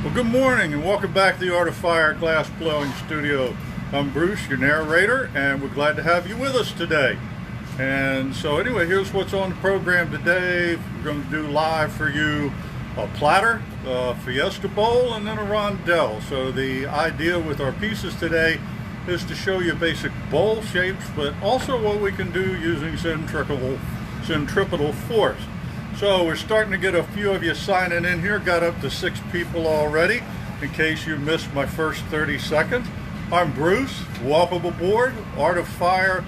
Well, good morning and welcome back to the Art of Fire Glass Blowing Studio. I'm Bruce, your narrator, and we're glad to have you with us today. And so anyway, here's what's on the program today. We're going to do live for you a platter, a Fiesta bowl, and then a rondel. So the idea with our pieces today is to show you basic bowl shapes, but also what we can do using centripetal force. So we're starting to get a few of you signing in here. Got up to 6 people already, in case you missed my first 30 seconds. I'm Bruce, welcome aboard, Art of Fire,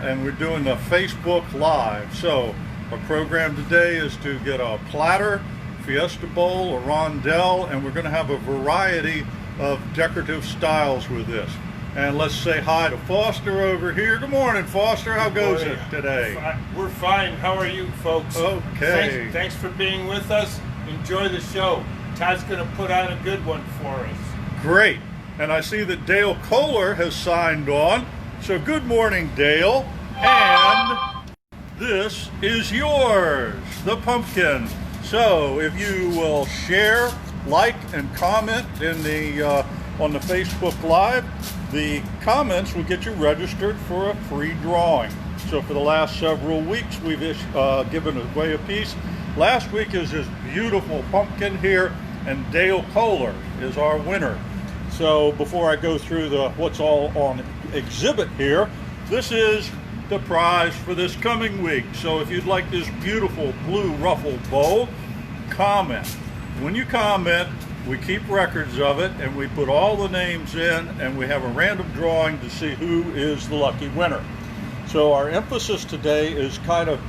and we're doing the Facebook Live. So our program today is to get a platter, Fiesta bowl, a rondel, and we're going to have a variety of decorative styles with this. And let's say hi to Foster over here. Good morning, Foster. How goes it today? We're fine. How are you, folks? Okay. Thanks for being with us. Enjoy the show. Todd's going to put on a good one for us. Great. And I see that Dale Kohler has signed on. So good morning, Dale. And this is yours, the pumpkin. So if you will share, like, and comment in the on the Facebook Live, the comments will get you registered for a free drawing. So for the last several weeks, we've given away a piece. Last week is this beautiful pumpkin here, and Dale Kohler is our winner. So before I go through what's all on exhibit here, this is the prize for this coming week. So if you'd like this beautiful blue ruffled bowl, comment. When you comment, we keep records of it, and we put all the names in, and we have a random drawing to see who is the lucky winner. So our emphasis today is kind of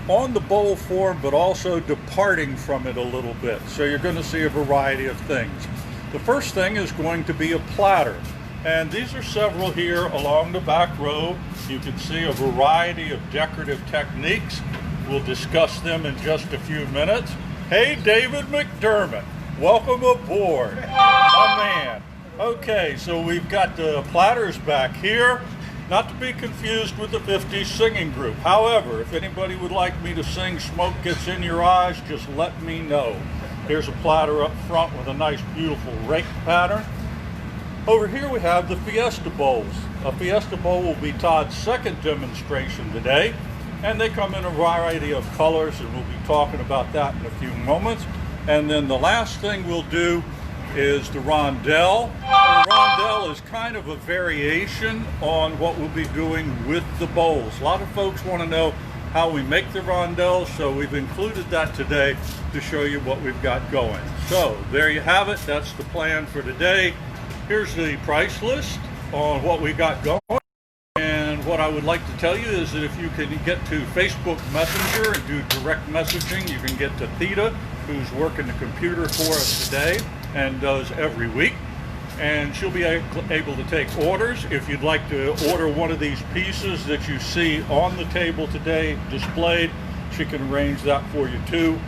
on the bowl form, but also departing from it a little bit. So you're going to see a variety of things. The first thing is going to be a platter. And these are several here along the back row. You can see a variety of decorative techniques. We'll discuss them in just a few minutes. Hey, David McDermott. Welcome aboard, my man. Okay, so we've got the platters back here, not to be confused with the 50s singing group. However, if anybody would like me to sing Smoke Gets in Your Eyes, just let me know. Here's a platter up front with a nice, beautiful rake pattern. Over here we have the Fiesta bowls. A Fiesta bowl will be Todd's second demonstration today, and they come in a variety of colors, and we'll be talking about that in a few moments. And then the last thing we'll do is the rondel. The rondel is kind of a variation on what we'll be doing with the bowls. A lot of folks want to know how we make the rondels, so we've included that today to show you what we've got going. So there you have it. That's the plan for today. Here's the price list on what we got going. And what I would like to tell you is that if you can get to Facebook Messenger and do direct messaging, you can get to Theta, who's working the computer for us today and does every week. And she'll be able to take orders. If you'd like to order one of these pieces that you see on the table today displayed, she can arrange that for you too.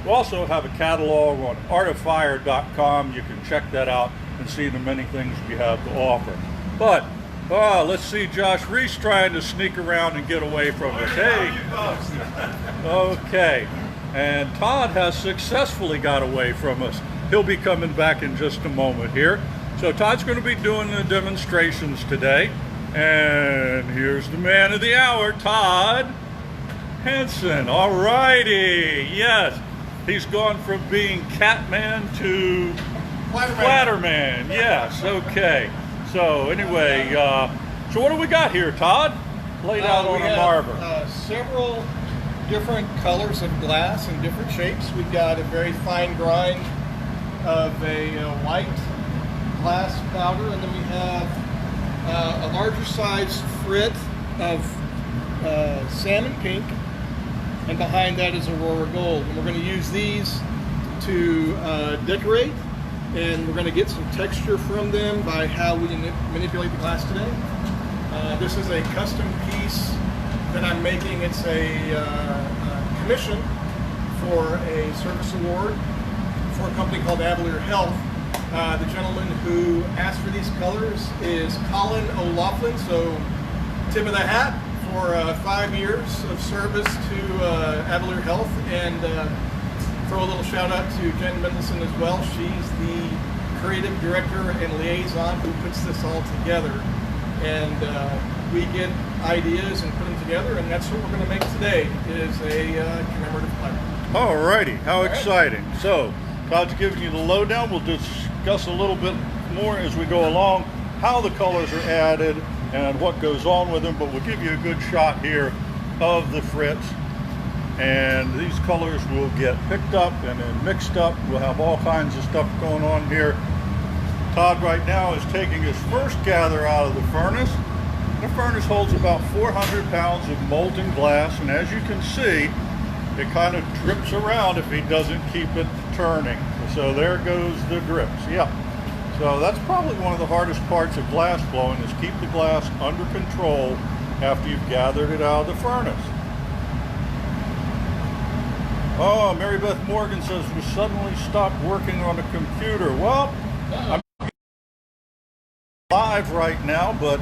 We also have a catalog on artoffire.com. You can check that out and see the many things we have to offer. But let's see Josh Ries trying to sneak around and get away from us. Hey. Okay. And Todd has successfully got away from us. He'll be coming back in just a moment here. So Todd's going to be doing the demonstrations today. And here's the man of the hour, Todd Hansen. All righty. Yes. He's gone from being Catman to Platterman. Yes. Okay. So anyway, so what do we got here, Todd? Laid out on a marble. Several different colors of glass and different shapes. We've got a very fine grind of a white glass powder, and then we have a larger size frit of salmon pink, and behind that is Aurora gold. And we're going to use these to decorate, and we're going to get some texture from them by how we manipulate the glass today. This is a custom piece that I'm making. It's a commission for a service award for a company called Avalier Health. The gentleman who asked for these colors is Colin O'Loughlin, so tip of the hat for 5 years of service to Avalier Health, and throw a little shout out to Jen Mendelson as well. She's the creative director and liaison who puts this all together. And we get ideas and put them together, and that's what we're going to make today, is a commemorative platter. Alrighty, how exciting. So, Todd's giving you the lowdown. We'll discuss a little bit more as we go along how the colors are added and what goes on with them, but we'll give you a good shot here of the Fritz. And these colors will get picked up and then mixed up. We'll have all kinds of stuff going on here. Todd right now is taking his first gather out of the furnace. The furnace holds about 400 pounds of molten glass, and as you can see, it kind of drips around if he doesn't keep it turning. So there goes the drips. Yeah. So that's probably one of the hardest parts of glass blowing, is keep the glass under control after you've gathered it out of the furnace. Oh, Mary Beth Morgan says we suddenly stopped working on the computer. Well, I'm live right now, but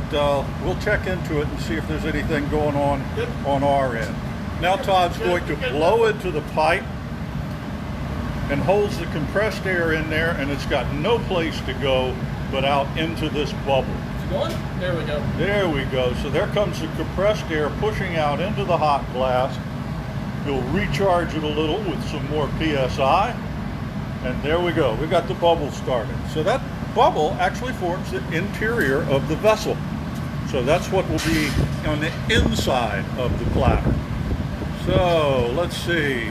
we'll check into it and see if there's anything going on our end. Now Todd's going to blow into the pipe and holds the compressed air in there, and it's got no place to go but out into this bubble. Is it going? There we go. There we go. So there comes the compressed air pushing out into the hot glass. You'll recharge it a little with some more PSI, and there we go. We got the bubble started. So that bubble actually forms the interior of the vessel. So that's what will be on the inside of the platter. So let's see.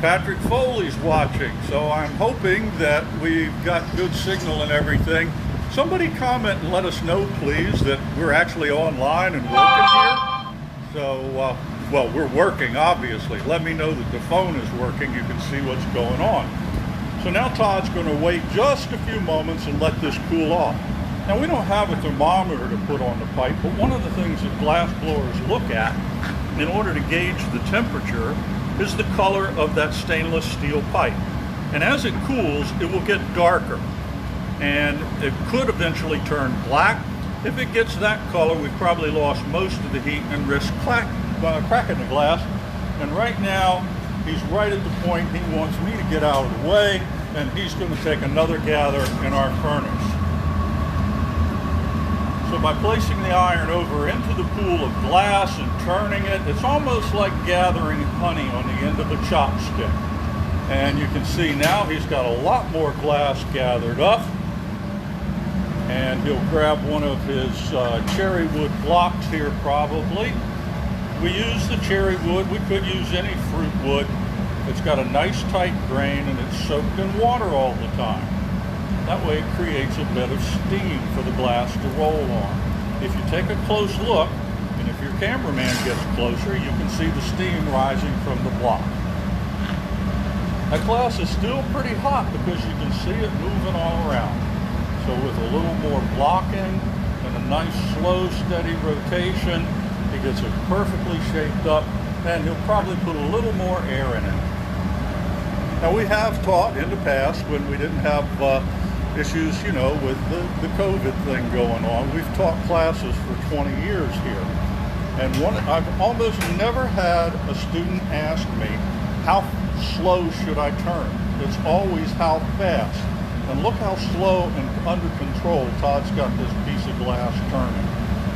Patrick Foley's watching, so I'm hoping that we've got good signal and everything. Somebody comment and let us know, please, that we're actually online and working here. So, well, we're working, obviously. Let me know that the phone is working. You can see what's going on. So now Todd's going to wait just a few moments and let this cool off. Now, we don't have a thermometer to put on the pipe, but one of the things that glass blowers look at in order to gauge the temperature is the color of that stainless steel pipe. And as it cools, it will get darker. And it could eventually turn black. If it gets that color, we've probably lost most of the heat and risk cracking the glass. And right now, he's right at the point he wants me to get out of the way, and he's going to take another gather in our furnace. So by placing the iron over into the pool of glass and turning it, it's almost like gathering honey on the end of a chopstick. And you can see now he's got a lot more glass gathered up. And he'll grab one of his cherry wood blocks here probably. We use the cherry wood. We could use any fruit wood. It's got a nice tight grain and it's soaked in water all the time. That way it creates a bed of steam for the glass to roll on. If you take a close look, and if your cameraman gets closer, you can see the steam rising from the block. That glass is still pretty hot because you can see it moving all around. So with a little more blocking and a nice slow, steady rotation, he gets it perfectly shaped up, and he'll probably put a little more air in it. Now we have taught in the past when we didn't have issues, you know, with the COVID thing going on. We've taught classes for 20 years here. And I've almost never had a student ask me, how slow should I turn? It's always how fast. And look how slow and under control Todd's got this piece of glass turning.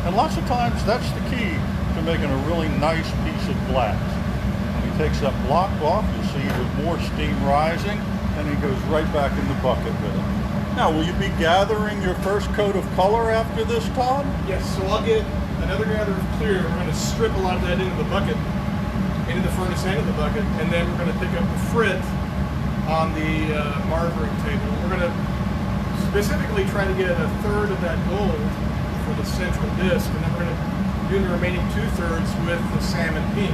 And lots of times that's the key to making a really nice piece of glass. When he takes that block off, you'll see there's more steam rising, and he goes right back in the bucket with it. Now, will you be gathering your first coat of color after this, Todd? Yes, so I'll get another gather of clear. We're going to strip a lot of that into the bucket, into the furnace and in the bucket, and then we're going to pick up the frit on the marvering table. We're going to specifically try to get a third of that gold for the central disc, and then we're going to do the remaining 2/3 with the salmon pink.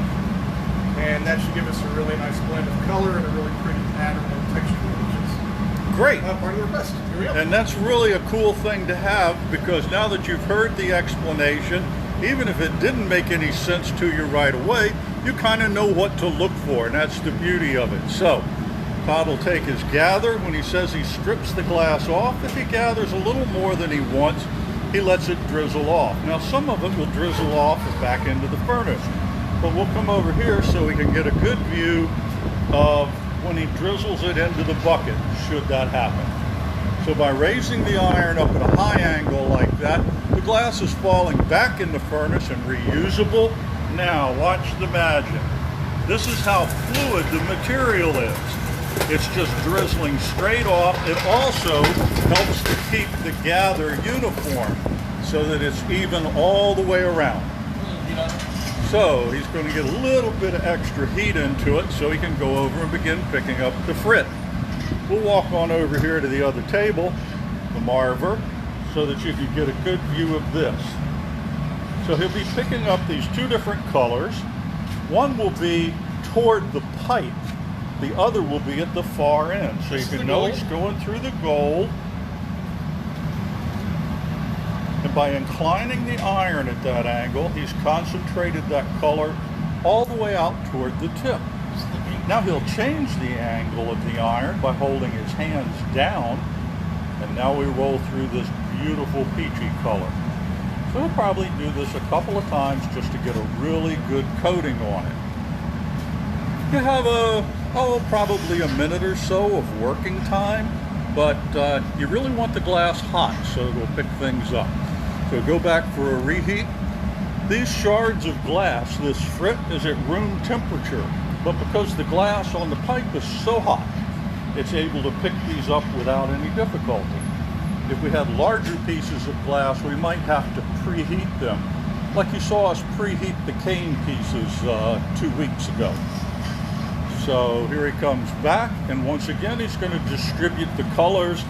And that should give us a really nice blend of color and a really pretty pattern and texture, which is great. Part of the request. Here we go. And that's really a cool thing to have, because now that you've heard the explanation, even if it didn't make any sense to you right away, you kind of know what to look for, and that's the beauty of it. So Todd will take his gather. When he says he strips the glass off, if he gathers a little more than he wants, he lets it drizzle off. Now some of it will drizzle off and back into the furnace, but we'll come over here so we can get a good view of when he drizzles it into the bucket, should that happen. So by raising the iron up at a high angle like that, the glass is falling back in the furnace and reusable. Now watch the magic. This is how fluid the material is. It's just drizzling straight off. It also helps to keep the gather uniform so that it's even all the way around. So he's going to get a little bit of extra heat into it so he can go over and begin picking up the frit. We'll walk on over here to the other table, the marver, so that you can get a good view of this. So he'll be picking up these two different colors. One will be toward the pipe. The other will be at the far end. So you can know he's going through the gold. And by inclining the iron at that angle, he's concentrated that color all the way out toward the tip. Now he'll change the angle of the iron by holding his hands down, and now we roll through this beautiful peachy color. So he'll probably do this a couple of times just to get a really good coating on it. You have probably a minute or so of working time, but you really want the glass hot so it'll pick things up. So go back for a reheat. These shards of glass, this frit, is at room temperature. But because the glass on the pipe is so hot, it's able to pick these up without any difficulty. If we had larger pieces of glass, we might have to preheat them, like you saw us preheat the cane pieces 2 weeks ago. So here he comes back, and once again he's going to distribute the colors,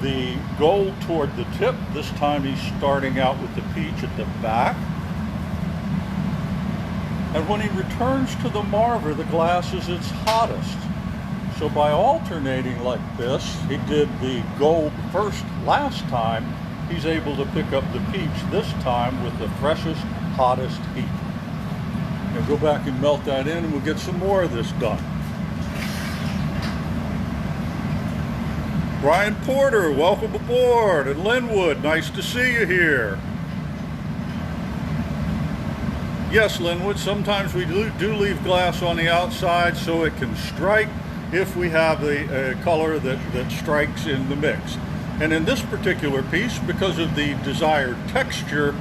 the gold toward the tip. This time he's starting out with the peach at the back. And when he returns to the marver, the glass is its hottest. So by alternating like this, he did the gold first last time, he's able to pick up the peach this time with the freshest, hottest heat. Now go back and melt that in and we'll get some more of this done. Brian Porter, welcome aboard. And Linwood, nice to see you here. Yes, Linwood, sometimes we do leave glass on the outside so it can strike if we have the color that strikes in the mix. And in this particular piece, because of the desired texture,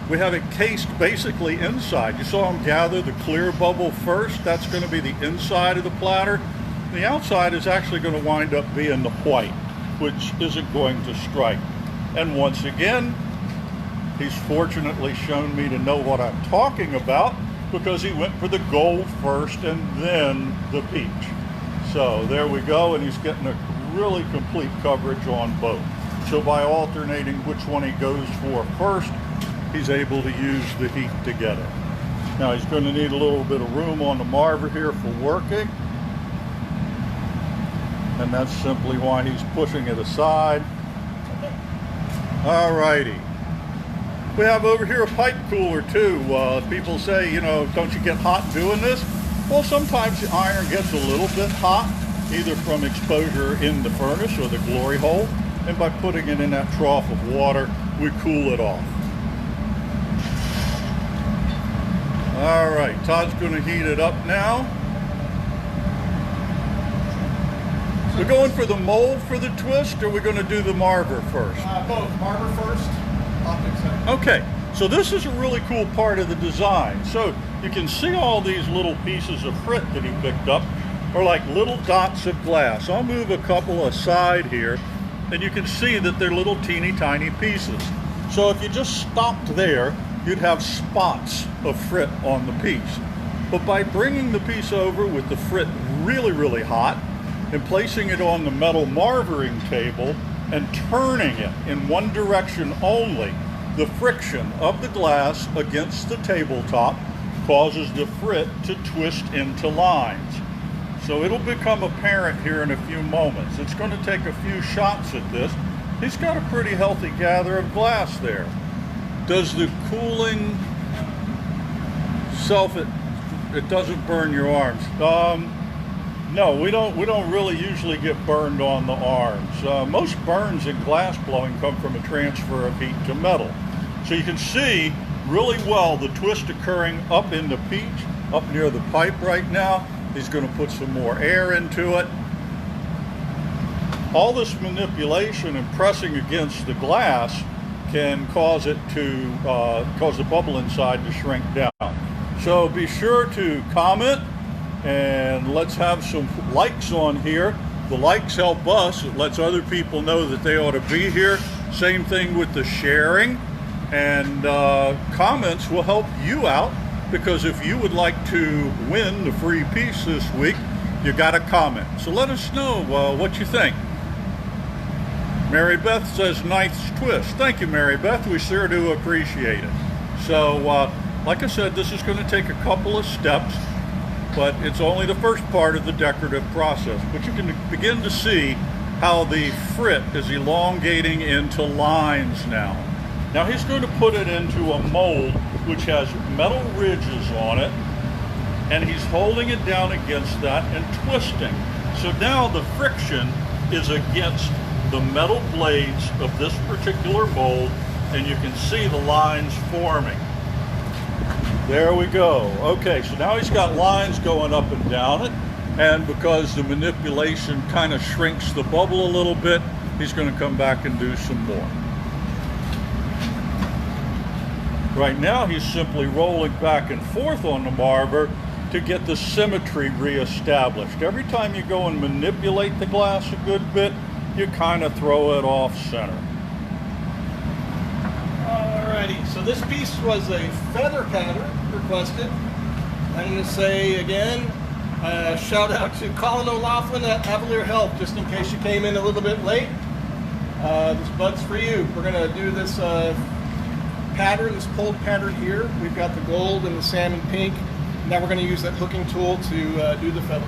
we have it cased basically inside. You saw him gather the clear bubble first. That's going to be the inside of the platter. The outside is actually going to wind up being the white, which isn't going to strike. And once again, he's fortunately shown me to know what I'm talking about because he went for the gold first and then the peach. So there we go, and he's getting a really complete coverage on both. So by alternating which one he goes for first, he's able to use the heat to get it. Now he's going to need a little bit of room on the marver here for working. And that's simply why he's pushing it aside. Alrighty. We have over here a pipe cooler too. People say, you know, don't you get hot doing this? Well, sometimes the iron gets a little bit hot, either from exposure in the furnace or the glory hole. And by putting it in that trough of water, we cool it off. All right, Todd's going to heat it up now. We're going for the mold for the twist, or we're going to do the marver first? Both. Marver first, optic second. Okay, so this is a really cool part of the design. So you can see all these little pieces of frit that he picked up are like little dots of glass. I'll move a couple aside here, and you can see that they're little teeny tiny pieces. So if you just stopped there, you'd have spots of frit on the piece. But by bringing the piece over with the frit really, really hot and placing it on the metal marvering table and turning it in one direction only, the friction of the glass against the tabletop causes the frit to twist into lines. So it'll become apparent here in a few moments. It's going to take a few shots at this. He's got a pretty healthy gather of glass there. Does the cooling it doesn't burn your arms? No, we don't really usually get burned on the arms. Most burns in glass blowing come from a transfer of heat to metal. So you can see really well the twist occurring up in the peach up near the pipe right now. He's going to put some more air into it. All this manipulation and pressing against the glass can cause it to cause the bubble inside to shrink down. So be sure to comment and let's have some likes on here. The likes help us. It lets other people know that they ought to be here. Same thing with the sharing, and comments will help you out, because if you would like to win the free piece this week, you got to comment. So let us know what you think. Mary Beth says, nice twist. Thank you, Mary Beth. We sure do appreciate it. So, like I said, this is going to take a couple of steps, but it's only the first part of the decorative process. But you can begin to see how the frit is elongating into lines now. Now he's going to put it into a mold which has metal ridges on it, and he's holding it down against that and twisting. So now the friction is against the metal blades of this particular mold, and you can see the lines forming. There we go. Okay, so now he's got lines going up and down it, and because the manipulation kind of shrinks the bubble a little bit, he's going to come back and do some more. Right now he's simply rolling back and forth on the marver to get the symmetry reestablished. Every time you go and manipulate the glass a good bit, you kind of throw it off center. Alrighty, so this piece was a feather pattern requested. I'm going to say again, shout out to Colin O'Laughlin at Avalier Help, just in case you came in a little bit late. This bud's for you. We're going to do this pattern, this pulled pattern here. We've got the gold and the salmon pink. Now we're going to use that hooking tool to do the feather.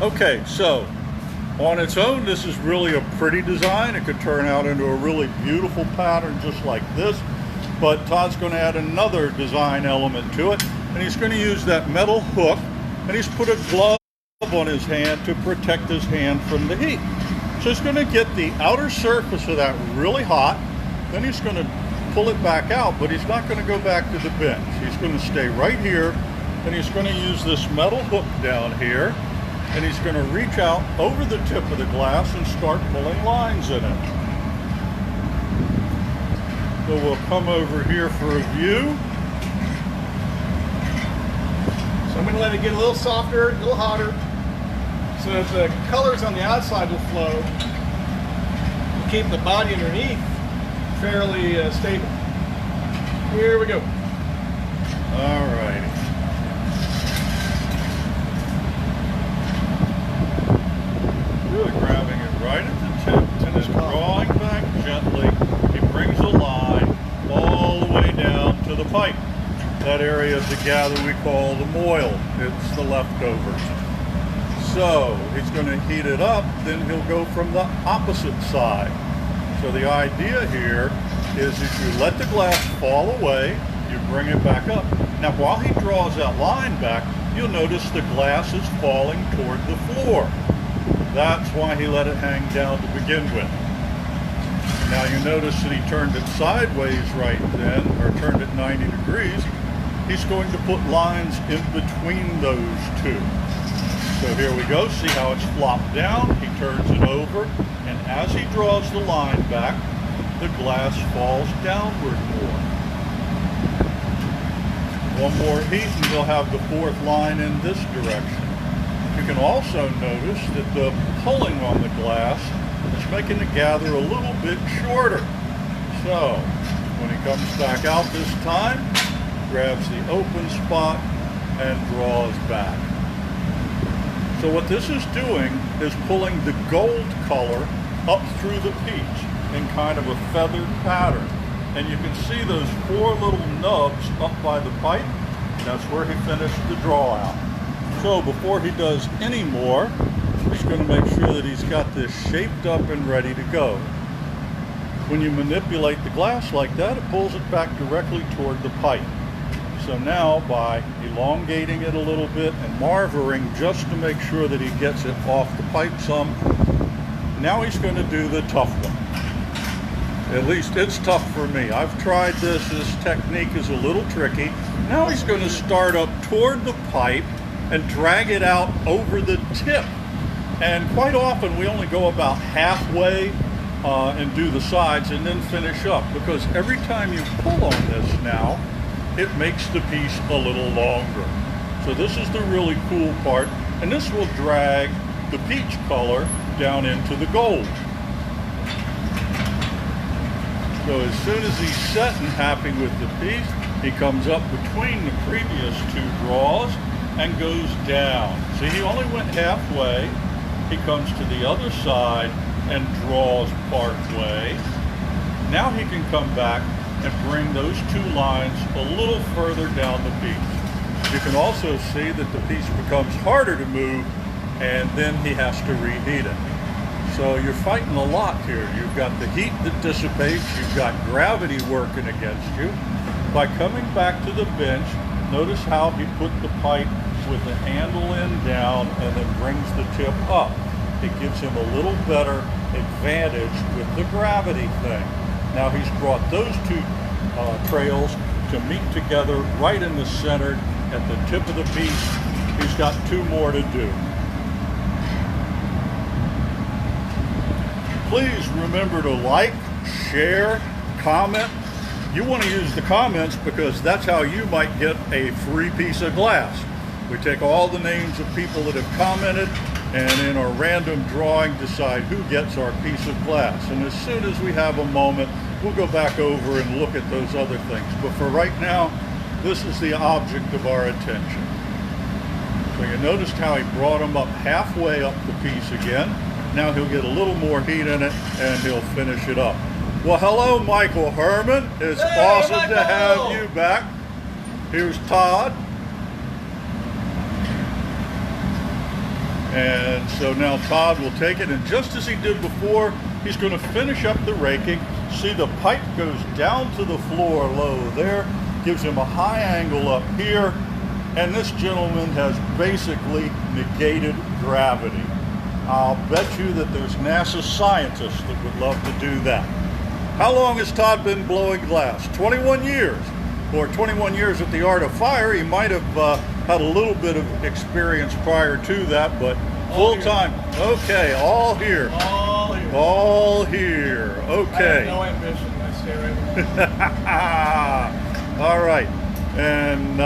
Okay, so on its own, this is really a pretty design. It could turn out into a really beautiful pattern just like this, but Todd's going to add another design element to it, and he's going to use that metal hook, and he's put a glove on his hand to protect his hand from the heat. So he's going to get the outer surface of that really hot, then he's going to pull it back out, but he's not going to go back to the bench. He's going to stay right here, and he's going to use this metal hook down here, and he's going to reach out over the tip of the glass and start pulling lines in it. So we'll come over here for a view. So I'm going to let it get a little softer, a little hotter, so that the colors on the outside will flow and keep the body underneath fairly stable. Here we go. All righty. Really grabbing it right at the tip and then drawing back gently. He brings a line all the way down to the pipe. That area of the gather we call the moil. It's the leftovers. So he's going to heat it up, then he'll go from the opposite side. So the idea here is if you let the glass fall away, you bring it back up. Now while he draws that line back, you'll notice the glass is falling toward the floor. That's why he let it hang down to begin with. Now you notice that he turned it sideways right then, or turned it 90 degrees. He's going to put lines in between those two. So here we go, see how it's flopped down? He turns it over, and as he draws the line back, the glass falls downward more. One more heat and we'll have the fourth line in this direction. You can also notice that the pulling on the glass is making the gather a little bit shorter. So when he comes back out this time, grabs the open spot and draws back. So what this is doing is pulling the gold color up through the peach in kind of a feathered pattern. And you can see those four little nubs up by the pipe. That's where he finished the draw out. So before he does any more, he's going to make sure that he's got this shaped up and ready to go. When you manipulate the glass like that, it pulls it back directly toward the pipe. So now by elongating it a little bit and marvering just to make sure that he gets it off the pipe some, now he's going to do the tough one. At least it's tough for me. I've tried this. This technique is a little tricky. Now he's going to start up toward the pipe and drag it out over the tip. And quite often we only go about halfway and do the sides and then finish up, because every time you pull on this now, it makes the piece a little longer. So this is the really cool part, and this will drag the peach color down into the gold. So as soon as he's set and happy with the piece, he comes up between the previous two draws and goes down. See, he only went halfway. He comes to the other side and draws part way. Now he can come back and bring those two lines a little further down the piece. You can also see that the piece becomes harder to move, and then he has to reheat it. So you're fighting a lot here. You've got the heat that dissipates, you've got gravity working against you. By coming back to the bench, notice how he put the pipe with the handle end down and then brings the tip up. It gives him a little better advantage with the gravity thing. Now he's brought those two trails to meet together right in the center at the tip of the piece. He's got two more to do. Please remember to like, share, comment. You want to use the comments because that's how you might get a free piece of glass. We take all the names of people that have commented, and in our random drawing decide who gets our piece of glass. And as soon as we have a moment, we'll go back over and look at those other things. But for right now, this is the object of our attention. So you noticed how he brought him up halfway up the piece again. Now he'll get a little more heat in it and he'll finish it up. Well, hello, Michael Herman. It's awesome Michael to have you back. Here's Todd. And so now Todd will take it, and just as he did before, he's going to finish up the raking. See, the pipe goes down to the floor low there, gives him a high angle up here, and this gentleman has basically negated gravity. I'll bet you that there's NASA scientists that would love to do that. How long has Todd been blowing glass? 21 years. Or 21 years at the Art of Fire. He might have had a little bit of experience prior to that, but full time. Okay, all here. All here. All here. Okay. I have no ambition. I stay right here. All right. And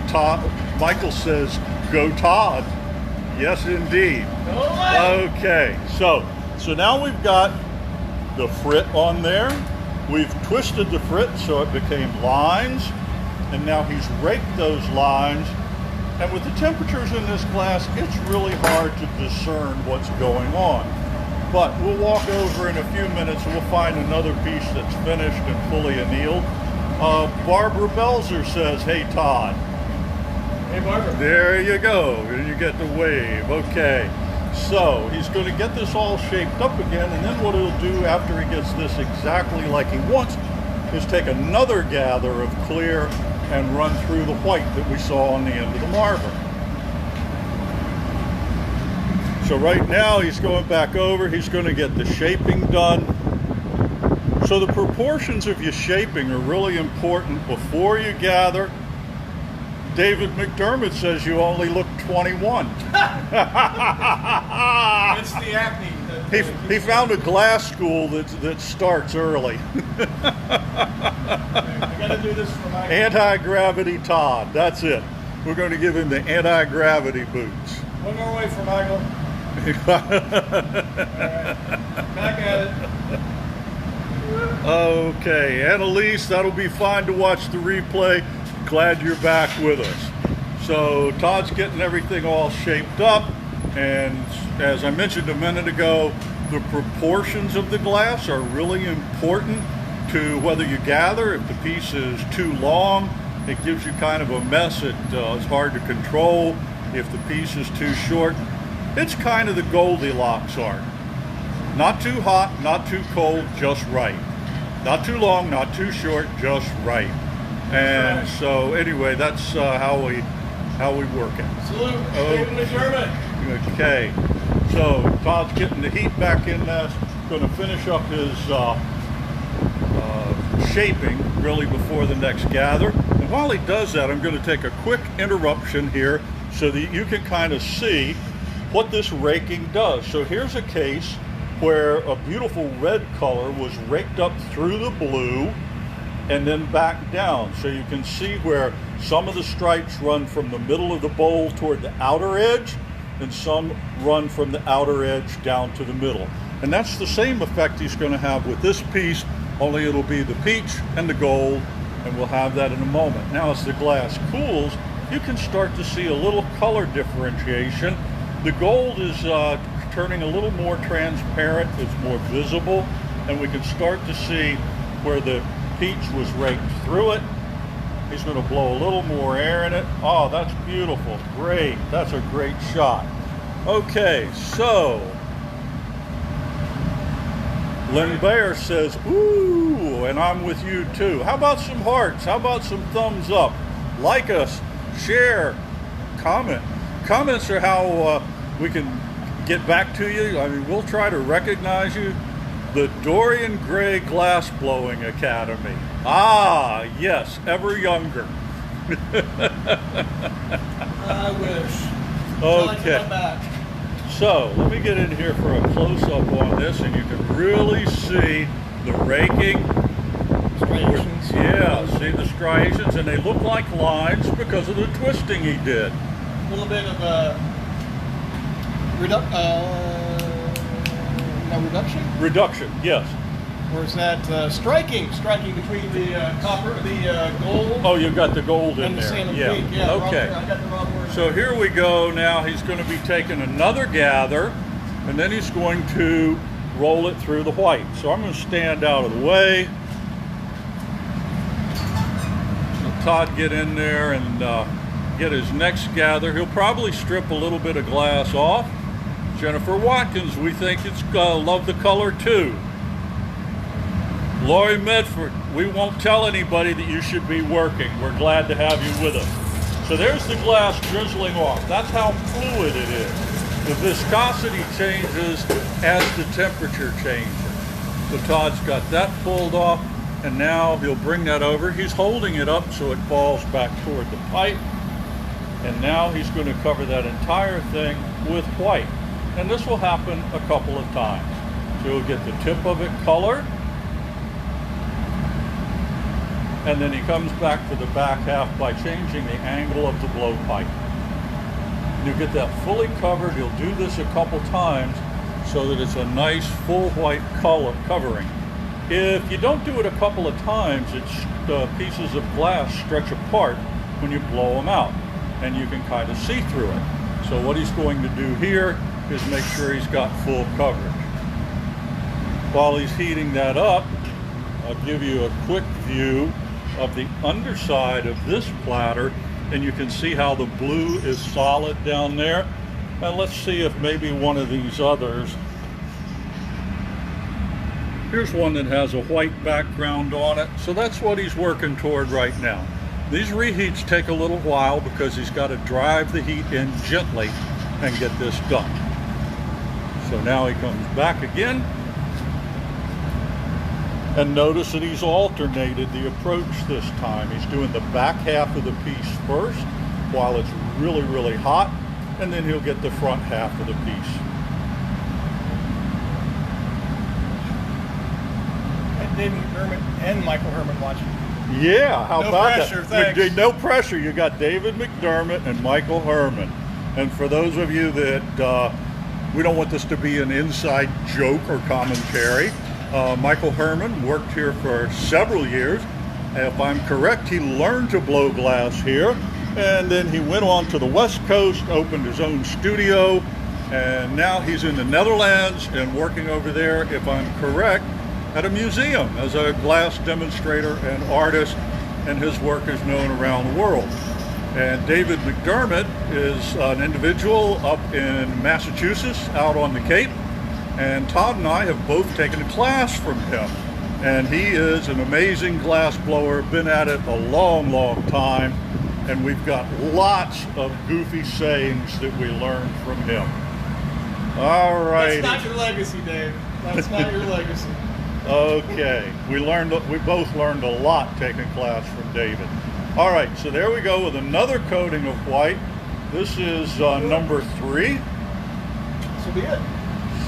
Todd, Michael says, go Todd. Yes, indeed. Okay, so now we've got the frit on there. We've twisted the frit so it became lines, and now he's raked those lines. And with the temperatures in this glass, it's really hard to discern what's going on. But we'll walk over in a few minutes and we'll find another piece that's finished and fully annealed. Barbara Belzer says, hey Todd. Hey, Barbara. There you go. You get the wave. Okay. So he's going to get this all shaped up again, and then what he'll do after he gets this exactly like he wants is take another gather of clear and run through the white that we saw on the end of the marble. So right now he's going back over, he's going to get the shaping done. So the proportions of your shaping are really important before you gather. David McDermott says you only look 21. It's the acne. He found a glass school that starts early. I got to do this for my Anti-gravity Todd, that's it. We're going to give him the anti-gravity boots. One more way for Michael. All right. Back at it. Okay, Annalise, that'll be fine to watch the replay. Glad you're back with us. So Todd's getting everything all shaped up, and as I mentioned a minute ago, the proportions of the glass are really important to whether you gather. If the piece is too long, it gives you kind of a mess. It's hard to control. If the piece is too short, it's kind of the Goldilocks art. Not too hot, not too cold, just right. Not too long, not too short, just right. And so anyway, that's how we work it. Salute, David McDermott. Okay, so Todd's getting the heat back in there. Going to finish up his shaping really before the next gather. And while he does that, I'm going to take a quick interruption here so that you can kind of see what this raking does. So here's a case where a beautiful red color was raked up through the blue and then back down. So you can see where some of the stripes run from the middle of the bowl toward the outer edge, and some run from the outer edge down to the middle. And that's the same effect he's going to have with this piece, only it'll be the peach and the gold, and we'll have that in a moment. Now as the glass cools, you can start to see a little color differentiation. The gold is turning a little more transparent, it's more visible, and we can start to see where the peach was raked through it. He's going to blow a little more air in it. Oh, that's beautiful. Great. That's a great shot. Okay, so Lynn Bayer says, ooh, and I'm with you too. How about some hearts? How about some thumbs up? Like us, share, comment. Comments are how we can get back to you. I mean, we'll try to recognize you. The Dorian Gray Glass Blowing Academy. Ah, yes, ever younger. I wish. Okay. So, let me get in here for a close-up on this, and you can really see the raking. Striations. Yeah, see the striations, and they look like lines because of the twisting he did. A little bit of a reduction? Reduction, yes. Or is that striking between the copper, the gold? Oh, you got the gold in and the there. salmon Yeah. peak. Yeah. Okay. I got the wrong word. So here we go. Now he's going to be taking another gather, and then he's going to roll it through the white. So I'm going to stand out of the way. Let Todd get in there and get his next gather. He'll probably strip a little bit of glass off. Jennifer Watkins, we think it's love the color too. Lori Medford, we won't tell anybody that you should be working. We're glad to have you with us. So there's the glass drizzling off. That's how fluid it is. The viscosity changes as the temperature changes. So Todd's got that pulled off, and now he'll bring that over. He's holding it up so it falls back toward the pipe. And now he's going to cover that entire thing with white. And this will happen a couple of times. So you'll get the tip of it colored, and then he comes back to the back half by changing the angle of the blowpipe. You get that fully covered. He'll do this a couple times so that it's a nice full white color covering. If you don't do it a couple of times, pieces of glass stretch apart when you blow them out, and you can kind of see through it. So what he's going to do here is make sure he's got full coverage. While he's heating that up, I'll give you a quick view of the underside of this platter, and you can see how the blue is solid down there. And let's see if maybe one of these others. Here's one that has a white background on it. So that's what he's working toward right now. These reheats take a little while because he's got to drive the heat in gently and get this done. So now he comes back again. And notice that he's alternated the approach this time. He's doing the back half of the piece first while it's really, really hot, and then he'll get the front half of the piece. And David McDermott and Michael Herman watching. Yeah, how about pressure, that? thanks. No pressure. You got David McDermott and Michael Herman. And for those of you that we don't want this to be an inside joke or commentary, Michael Herman worked here for several years. If I'm correct, he learned to blow glass here, and then he went on to the West Coast, opened his own studio, and now he's in the Netherlands and working over there, if I'm correct, at a museum as a glass demonstrator and artist, and his work is known around the world. And David McDermott is an individual up in Massachusetts, out on the Cape. And Todd and I have both taken a class from him. And he is an amazing glass blower, been at it a long, long time. And we've got lots of goofy sayings that we learned from him. All right. That's not your legacy, Dave. That's not your legacy. Okay. We both learned a lot taking class from David. All right, so there we go with another coating of white. This is number 3. This will be it.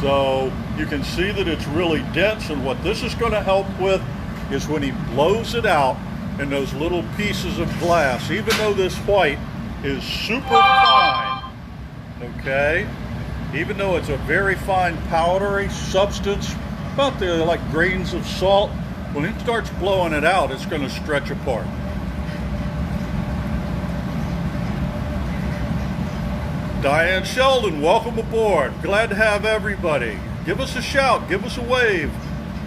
So you can see that it's really dense, and what this is going to help with is when he blows it out in those little pieces of glass, even though this white is super fine, okay, even though it's a very fine powdery substance, about like grains of salt, when it starts blowing it out, it's going to stretch apart. Diane Sheldon, welcome aboard. Glad to have everybody. Give us a shout, give us a wave.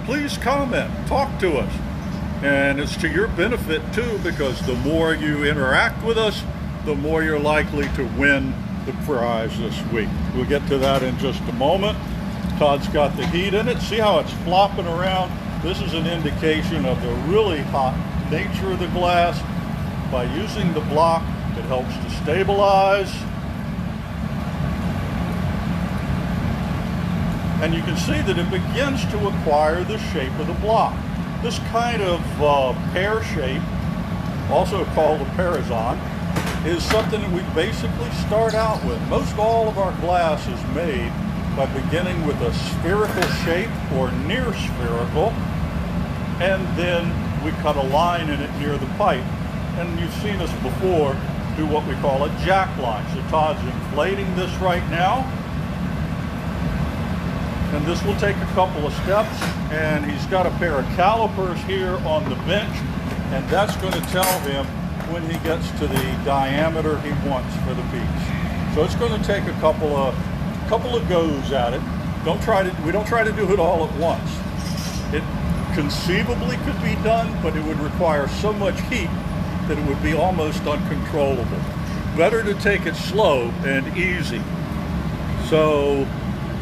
Please comment, talk to us. And it's to your benefit too, because the more you interact with us, the more you're likely to win the prize this week. We'll get to that in just a moment. Todd's got the heat in it. See how it's flopping around? This is an indication of the really hot nature of the glass. By using the block, it helps to stabilize. And you can see that it begins to acquire the shape of the block. This kind of pear shape, also called a parazon, is something that we basically start out with. Most all of our glass is made by beginning with a spherical shape or near spherical, and then we cut a line in it near the pipe. And you've seen us before do what we call a jack line. So Todd's inflating this right now. And this will take a couple of steps, and he's got a pair of calipers here on the bench, and that's going to tell him when he gets to the diameter he wants for the piece. So it's going to take a couple of goes at it. We don't try to do it all at once. It conceivably could be done, but it would require so much heat that it would be almost uncontrollable. Better to take it slow and easy. So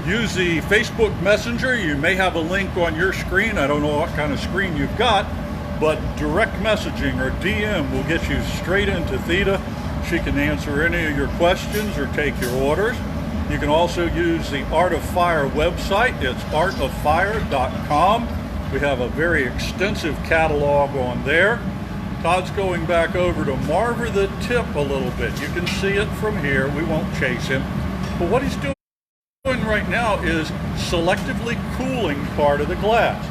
use the Facebook Messenger. You may have a link on your screen. I don't know what kind of screen you've got, but direct messaging or DM will get you straight into Theta. She can answer any of your questions or take your orders. You can also use the Art of Fire website. It's artoffire.com. We have a very extensive catalog on there. Todd's going back over to marver the tip a little bit. You can see it from here. We won't chase him. But what he's doing right now is selectively cooling part of the glass.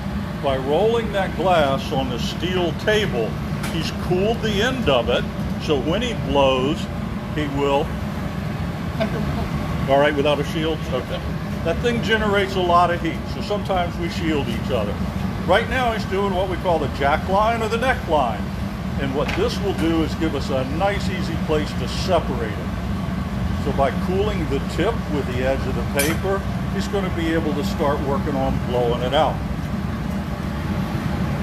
By rolling that glass on the steel table, he's cooled the end of it, so when he blows, he will... All right, without a shield? Okay. That thing generates a lot of heat, so sometimes we shield each other. Right now he's doing what we call the jack line or the neck line. And what this will do is give us a nice, easy place to separate it. So by cooling the tip with the edge of the paper, he's going to be able to start working on blowing it out.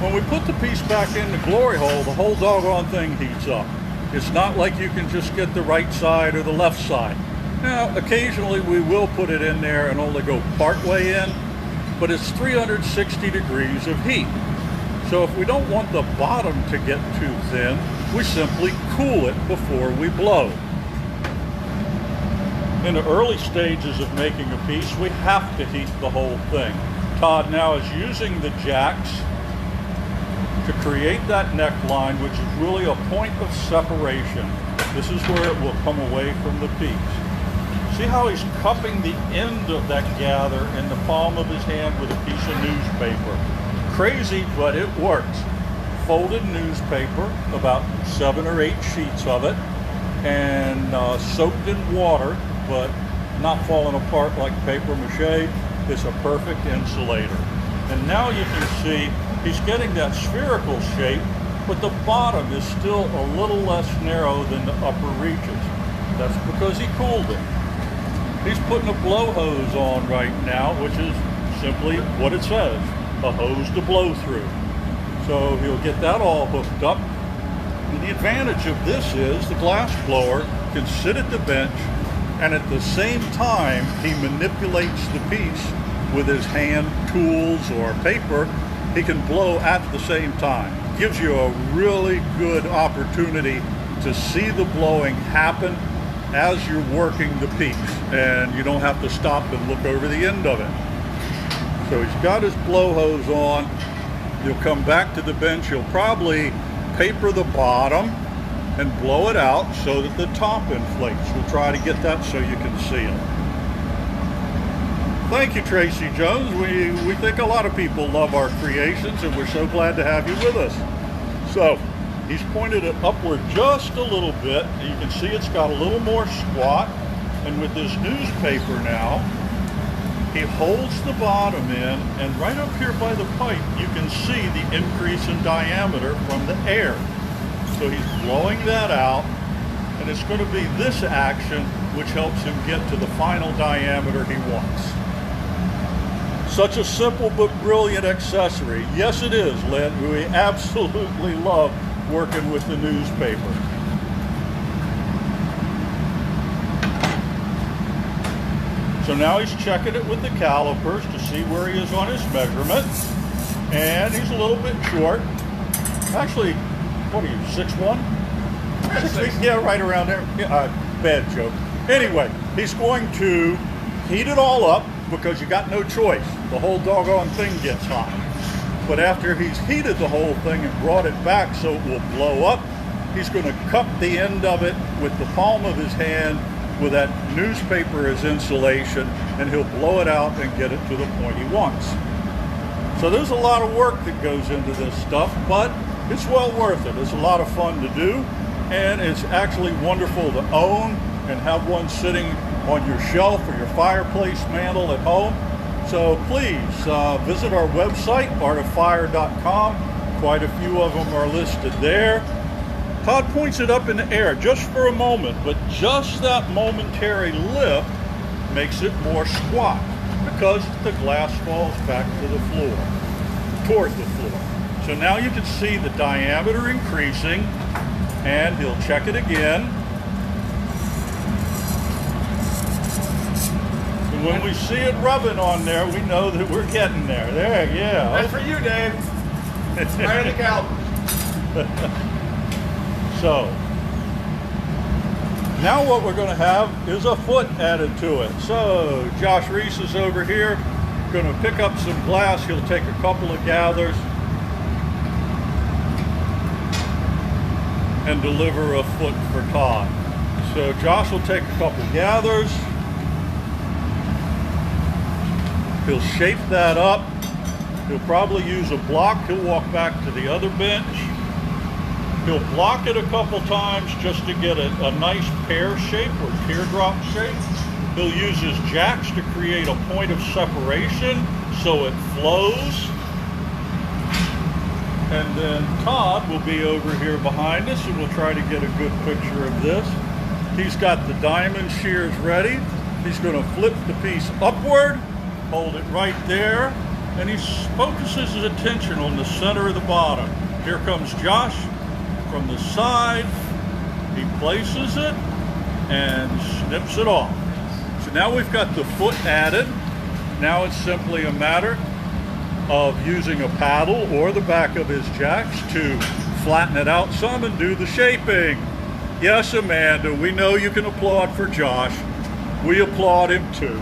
When we put the piece back in the glory hole, the whole doggone thing heats up. It's not like you can just get the right side or the left side. Now, occasionally we will put it in there and only go part way in, but it's 360 degrees of heat. So if we don't want the bottom to get too thin, we simply cool it before we blow. In the early stages of making a piece, we have to heat the whole thing. Todd now is using the jacks to create that neckline, which is really a point of separation. This is where it will come away from the piece. See how he's cupping the end of that gather in the palm of his hand with a piece of newspaper. Crazy, but it works. Folded newspaper, about 7 or 8 sheets of it, and soaked in water, but not falling apart like paper mache. It's a perfect insulator. And now you can see he's getting that spherical shape, but the bottom is still a little less narrow than the upper reaches. That's because he cooled it. He's putting a blow hose on right now, which is simply what it says, a hose to blow through. So he'll get that all hooked up. And the advantage of this is the glass blower can sit at the bench, and at the same time he manipulates the piece with his hand tools or paper. He can blow at the same time. Gives you a really good opportunity to see the blowing happen as you're working the piece, and you don't have to stop and look over the end of it. So he's got his blow hose on. He'll come back to the bench. He'll probably paper the bottom and blow it out so that the top inflates. We'll try to get that so you can see it. Thank you, Tracy Jones. We think a lot of people love our creations, and we're so glad to have you with us. So he's pointed it upward just a little bit. You can see it's got a little more squat, and with this newspaper now, he holds the bottom in, and right up here by the pipe, you can see the increase in diameter from the air. So he's blowing that out, and it's going to be this action which helps him get to the final diameter he wants. Such a simple but brilliant accessory. Yes, it is, Lynn. We absolutely love working with the newspaper. So now he's checking it with the calipers to see where he is on his measurement. And he's a little bit short. Actually, what are you, 6'1"? 6 feet? Yeah, right around there. Yeah, bad joke. Anyway, he's going to heat it all up because you got no choice. The whole doggone thing gets hot. But after he's heated the whole thing and brought it back so it will blow up, he's going to cup the end of it with the palm of his hand with that newspaper as insulation, and he'll blow it out and get it to the point he wants. So there's a lot of work that goes into this stuff, but it's well worth it. It's a lot of fun to do, and it's actually wonderful to own and have one sitting on your shelf or your fireplace mantle at home. So please visit our website, artoffire.com. Quite a few of them are listed there. Todd points it up in the air just for a moment, but just that momentary lift makes it more squat because the glass falls back to the floor, toward the floor. So now you can see the diameter increasing, and he'll check it again. And when we see it rubbing on there, we know that we're getting there. There, yeah. That's for you, Dave. Right on the calipers. So, now what we're going to have is a foot added to it. So, Josh Ries is over here, going to pick up some glass. He'll take a couple of gathers and deliver a foot for Todd. So, Josh will take a couple gathers. He'll shape that up. He'll probably use a block. He'll walk back to the other bench. He'll block it a couple times just to get a nice pear shape or teardrop shape. He'll use his jacks to create a point of separation so it flows. And then Todd will be over here behind us, and we'll try to get a good picture of this. He's got the diamond shears ready. He's going to flip the piece upward, hold it right there, and he focuses his attention on the center of the bottom. Here comes Josh. From the side, he places it and snips it off. So now we've got the foot added. Now it's simply a matter of using a paddle or the back of his jacks to flatten it out some and do the shaping. Yes, Amanda, we know you can applaud for Josh. We applaud him too.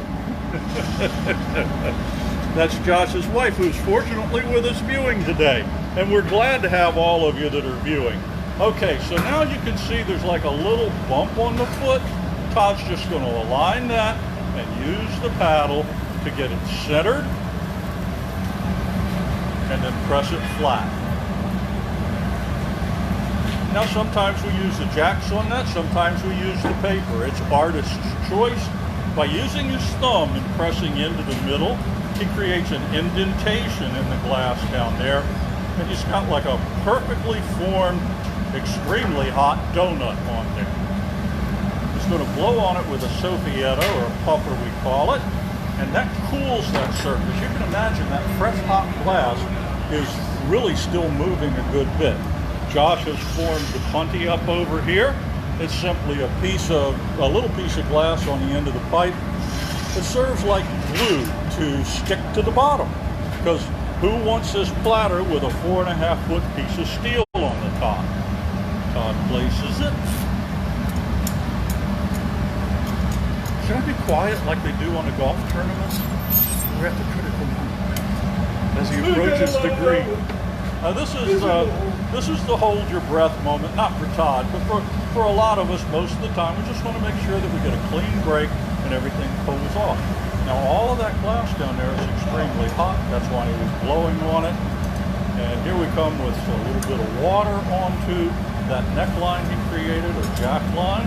That's Josh's wife, who's fortunately with us viewing today. And we're glad to have all of you that are viewing. Okay, so now you can see there's like a little bump on the foot. Todd's just going to align that and use the paddle to get it centered and then press it flat. Now sometimes we use the jacks on that, sometimes we use the paper. It's artist's choice. By using his thumb and pressing into the middle, he creates an indentation in the glass down there, and he's got like a perfectly formed, extremely hot donut on there. He's going to blow on it with a soffietto, or a puffer we call it, and that cools that surface. You can imagine that fresh hot glass is really still moving a good bit. Josh has formed the punty up over here. It's simply a little piece of glass on the end of the pipe. It serves like glue to stick to the bottom, because who wants this platter with a 4.5 foot piece of steel on the top? Todd places it. Should I be quiet like they do on the golf tournaments? We're at the critical moment as he approaches the green. This is This is the hold your breath moment, not for Todd, but for a lot of us most of the time. We just want to make sure that we get a clean break and everything cools off. Now all of that glass down there is extremely hot. That's why he was blowing on it. And here we come with a little bit of water onto that neckline he created, or jack line.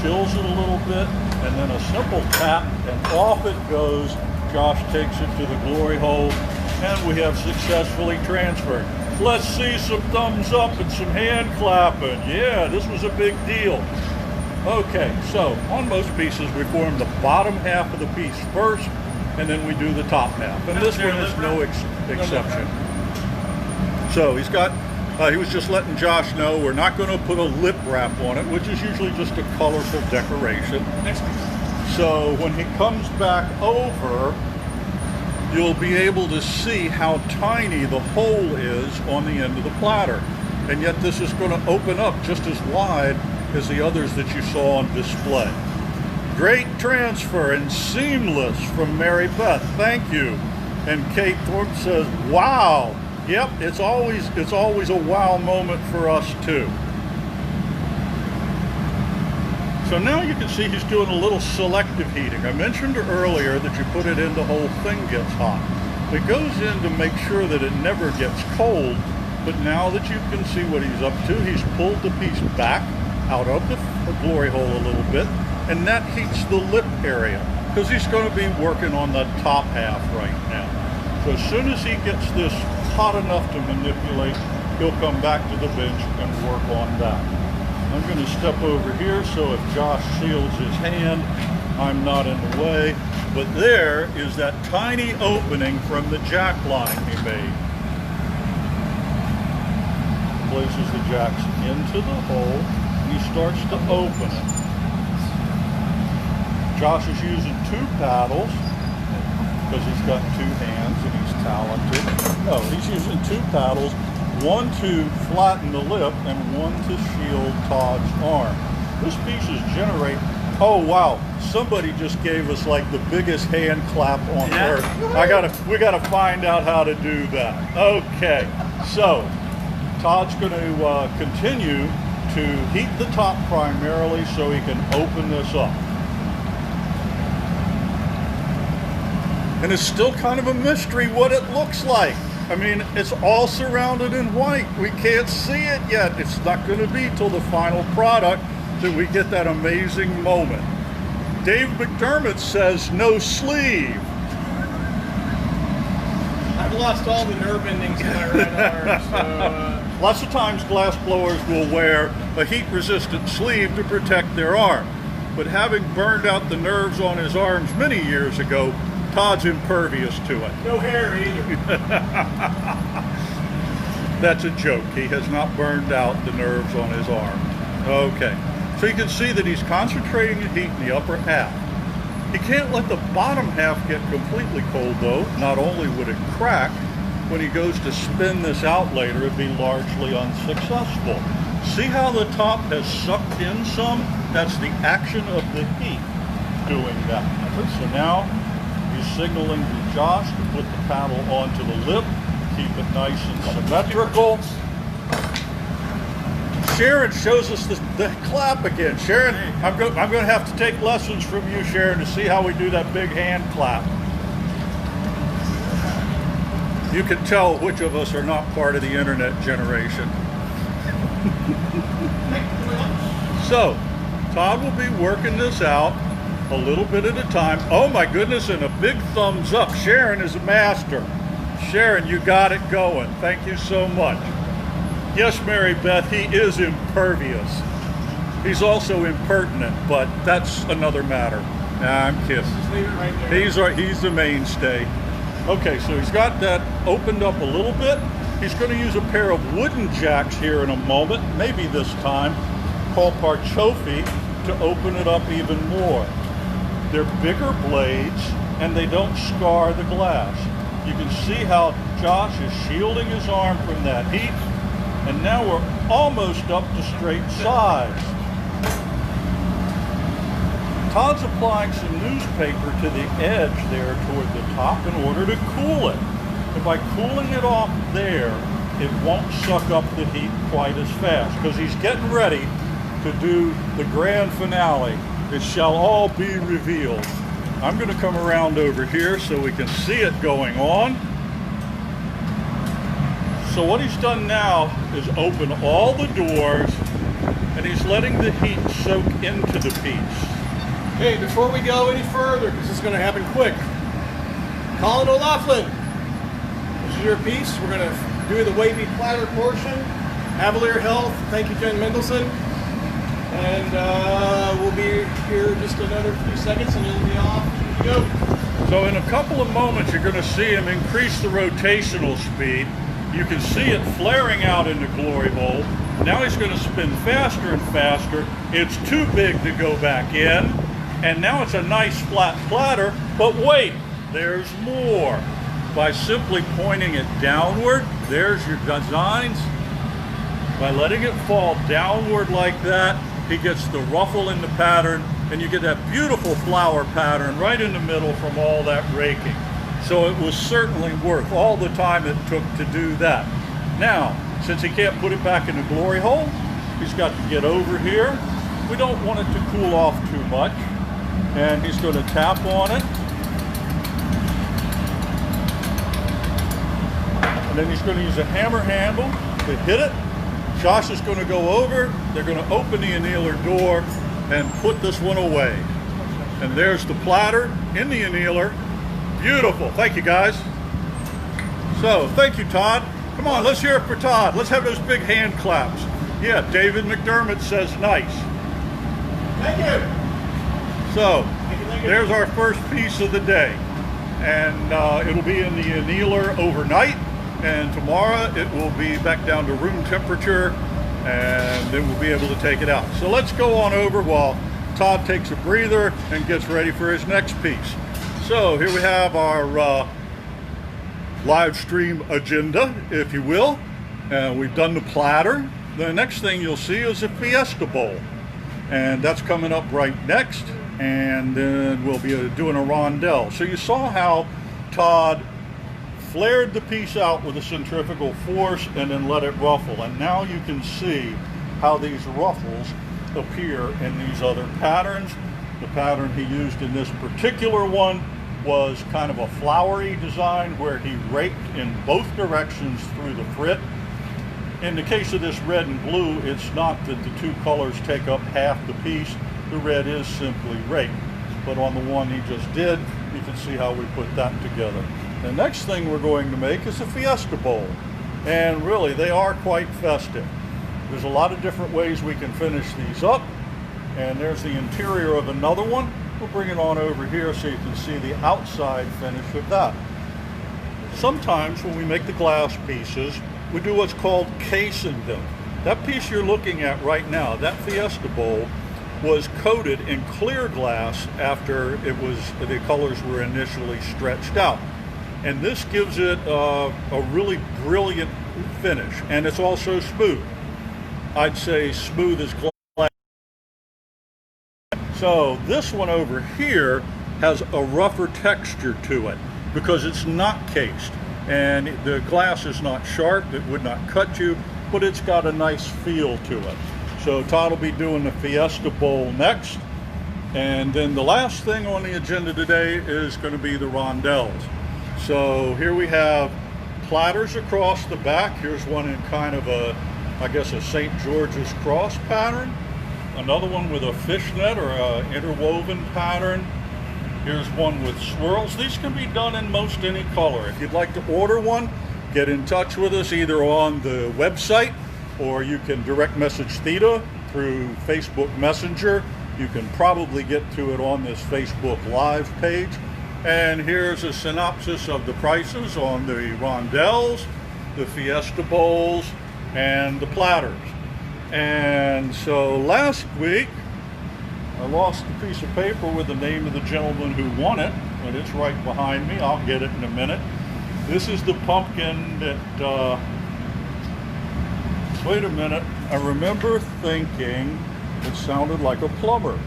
Chills it a little bit, and then a simple tap, and off it goes. Josh takes it to the glory hole, and we have successfully transferred. Let's see some thumbs up and some hand clapping. Yeah, this was a big deal. Okay, so on most pieces we form the bottom half of the piece first, and then we do the top half. And this one is no exception. So he's got, he was just letting Josh know we're not going to put a lip wrap on it, which is usually just a colorful decoration. So when he comes back over, you'll be able to see how tiny the hole is on the end of the platter. And yet this is going to open up just as wide as the others that you saw on display. Great transfer and seamless from Mary Beth. Thank you. And Kate Thorpe says, wow. Yep, it's always a wow moment for us too. So now you can see he's doing a little selective heating. I mentioned earlier that you put it in, the whole thing gets hot. It goes in to make sure that it never gets cold, but now that you can see what he's up to, he's pulled the piece back out of the glory hole a little bit, and that heats the lip area, because he's going to be working on the top half right now. So as soon as he gets this hot enough to manipulate, he'll come back to the bench and work on that. I'm going to step over here so if Josh shields his hand, I'm not in the way. But there is that tiny opening from the jack line he made. Places the jacks into the hole, and he starts to open it. Josh is using 2 paddles because he's got 2 hands and he's talented. No, he's using 2 paddles. One to flatten the lip and one to shield Todd's arm. This piece is generate. Oh wow! Somebody just gave us like the biggest hand clap on earth. We gotta find out how to do that. Okay, so Todd's going to continue to heat the top primarily so he can open this up. And it's still kind of a mystery what it looks like. I mean, it's all surrounded in white. We can't see it yet. It's not going to be till the final product that we get that amazing moment. Dave McDermott says no sleeve. I've lost all the nerve endings in my right arm, so... Lots of times glass blowers will wear a heat-resistant sleeve to protect their arm. But having burned out the nerves on his arms many years ago, Todd's impervious to it. No hair either. That's a joke. He has not burned out the nerves on his arm. Okay. So you can see that he's concentrating the heat in the upper half. He can't let the bottom half get completely cold though. Not only would it crack, when he goes to spin this out later, it'd be largely unsuccessful. See how the top has sucked in some? That's the action of the heat doing that. So now he's signaling to Josh to put the paddle onto the lip, keep it nice and symmetrical. Sharon shows us the clap again. Sharon, I'm going to have to take lessons from you, Sharon, to see how we do that big hand clap. You can tell which of us are not part of the internet generation. So, Todd will be working this out a little bit at a time. Oh my goodness, and a big thumbs up. Sharon is a master. Sharon, you got it going. Thank you so much. Yes, Mary Beth, he is impervious. He's also impertinent, but that's another matter. Nah, I'm kidding. Just leave it right there. He's the mainstay. Okay, so he's got that opened up a little bit. He's going to use a pair of wooden jacks here in a moment, maybe this time, called parchoffi, to open it up even more. They're bigger blades, and they don't scar the glass. You can see how Josh is shielding his arm from that heat, and now we're almost up to straight size. Todd's applying some newspaper to the edge there toward the top in order to cool it. And by cooling it off there, it won't suck up the heat quite as fast because he's getting ready to do the grand finale. It shall all be revealed. I'm going to come around over here so we can see it going on. So what he's done now is open all the doors and he's letting the heat soak into the piece. Hey, before we go any further, because this is going to happen quick, Colin O'Loughlin, this is your piece. We're going to do the wavy platter portion. Avalier Health, thank you, Jen Mendelson. And we'll be here just another few seconds and it'll be off. Here we go. So in a couple of moments, you're going to see him increase the rotational speed. You can see it flaring out in the glory hole. Now he's going to spin faster and faster. It's too big to go back in. And now it's a nice flat platter. But wait, there's more. By simply pointing it downward, there's your designs. By letting it fall downward like that, he gets the ruffle in the pattern, and you get that beautiful flower pattern right in the middle from all that raking. So it was certainly worth all the time it took to do that. Now, since he can't put it back in the glory hole, he's got to get over here. We don't want it to cool off too much. And he's going to tap on it. And then he's going to use a hammer handle to hit it. Josh is going to go over. They're going to open the annealer door and put this one away. And there's the platter in the annealer. Beautiful. Thank you, guys. So, thank you, Todd. Come on, let's hear it for Todd. Let's have those big hand claps. Yeah, David McDermott says nice. Thank you. So, there's our first piece of the day. And it'll be in the annealer overnight. And tomorrow it will be back down to room temperature. And then we'll be able to take it out. So let's go on over while Todd takes a breather and gets ready for his next piece. So here we have our live stream agenda, if you will. We've done the platter. The next thing you'll see is a Fiesta bowl. And that's coming up right next. And then we'll be doing a rondel. So you saw how Todd flared the piece out with a centrifugal force and then let it ruffle. And now you can see how these ruffles appear in these other patterns. The pattern he used in this particular one was kind of a flowery design where he raked in both directions through the frit. In the case of this red and blue, it's not that the two colors take up half the piece. The red is simply raked. But on the one he just did, you can see how we put that together. The next thing we're going to make is a Fiesta bowl. And really, they are quite festive. There's a lot of different ways we can finish these up. And there's the interior of another one. We'll bring it on over here so you can see the outside finish of that. Sometimes when we make the glass pieces, we do what's called casing them. That piece you're looking at right now, that Fiesta bowl, was coated in clear glass after the colors were initially stretched out. And this gives it a really brilliant finish. And it's also smooth. I'd say smooth as glass. So this one over here has a rougher texture to it because it's not cased. And the glass is not sharp, it would not cut you, but it's got a nice feel to it. So Todd will be doing the Fiesta bowl next. And then the last thing on the agenda today is going to be the rondels. So here we have platters across the back. Here's one in kind of a, I guess, a St. George's cross pattern. Another one with a fishnet or a interwoven pattern. Here's one with swirls. These can be done in most any color. If you'd like to order one, get in touch with us either on the website or you can direct message Theta through Facebook Messenger. You can probably get to it on this Facebook Live page. And here's a synopsis of the prices on the rondels, the Fiesta bowls, and the platters. And so last week, I lost a piece of paper with the name of the gentleman who won it, but it's right behind me. I'll get it in a minute. This is the pumpkin that, wait a minute, I remember thinking it sounded like a plumber.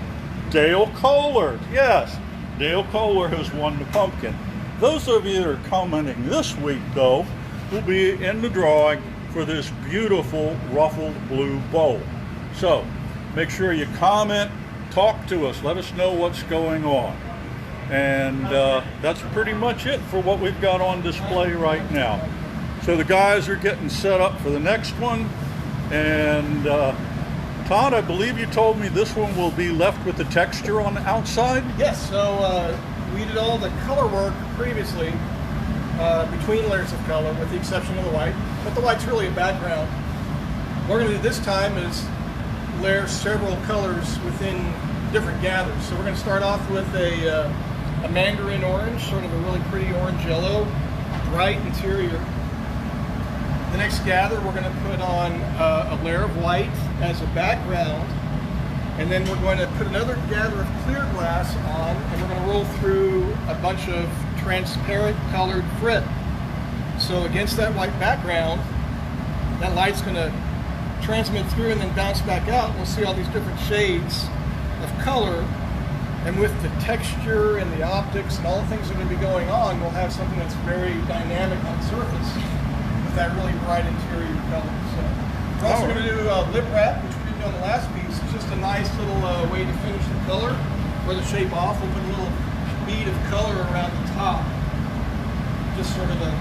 Dale Kohler, yes. Dale Kohler has won the pumpkin. Those of you that are commenting this week, though, will be in the drawing for this beautiful ruffled blue bowl. So make sure you comment, talk to us, let us know what's going on. And that's pretty much it for what we've got on display right now. So the guys are getting set up for the next one. And Todd, I believe you told me this one will be left with the texture on the outside? Yes, so we did all the color work previously between layers of color with the exception of the white, but the white's really a background. What we're going to do this time is layer several colors within different gathers. So we're going to start off with a mandarin orange, sort of a really pretty orange yellow, bright interior. The next gather we're going to put on a layer of white as a background, and then we're going to put another gather of clear glass on, and we're going to roll through a bunch of transparent colored frit. So against that white background, that light's going to transmit through and then bounce back out. We'll see all these different shades of color, and with the texture and the optics and all the things that are going to be going on, we'll have something that's very dynamic on surface with that really bright interior color. So we're also going to do lip wrap, which we did on the last piece. It's just a nice little way to finish the color or the shape off. We'll put a little bead of color around the top, just sort of a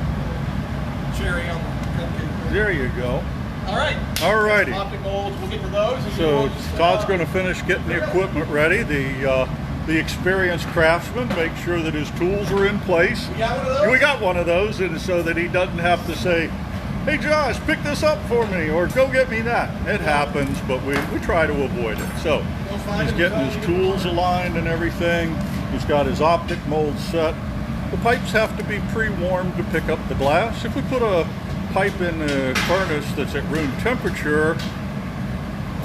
cherry on the cupcake. There you go. All right. All righty. Optic molds, we'll get to those. And So Todd's going to finish getting the equipment ready. The experienced craftsman makes sure that his tools are in place. We got one of those? We got one of those, and so that he doesn't have to say, "Hey Josh, pick this up for me," or "Go get me that." It happens, but we try to avoid it. So he's getting his tools aligned and everything. He's got his optic mold set. The pipes have to be pre-warmed to pick up the glass. If we put a pipe in a furnace that's at room temperature,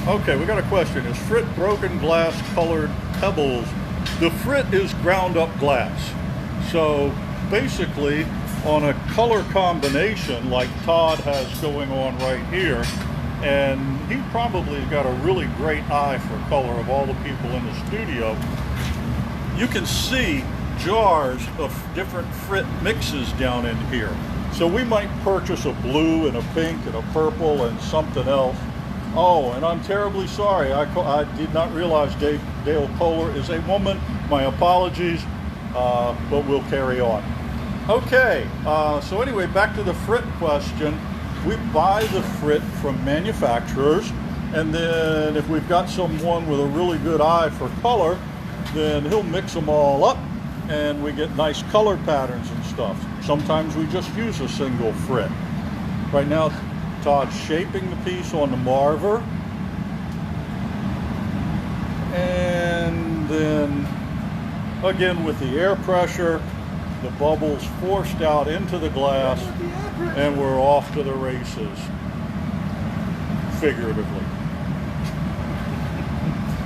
okay, we got a question. Is frit broken glass colored pebbles? The frit is ground up glass. So basically on a color combination like Todd has going on right here, and he probably got a really great eye for color of all the people in the studio, you can see jars of different frit mixes down in here. So we might purchase a blue and a pink and a purple and something else. Oh, and I'm terribly sorry. I did not realize Dale Kohler is a woman. My apologies, but we'll carry on. Okay, so anyway, back to the frit question. We buy the frit from manufacturers, and then if we've got someone with a really good eye for color, then he'll mix them all up, and we get nice color patterns and stuff. Sometimes we just use a single frit. Right now, Todd's shaping the piece on the marver, and then again with the air pressure, the bubbles forced out into the glass, and we're off to the races, figuratively.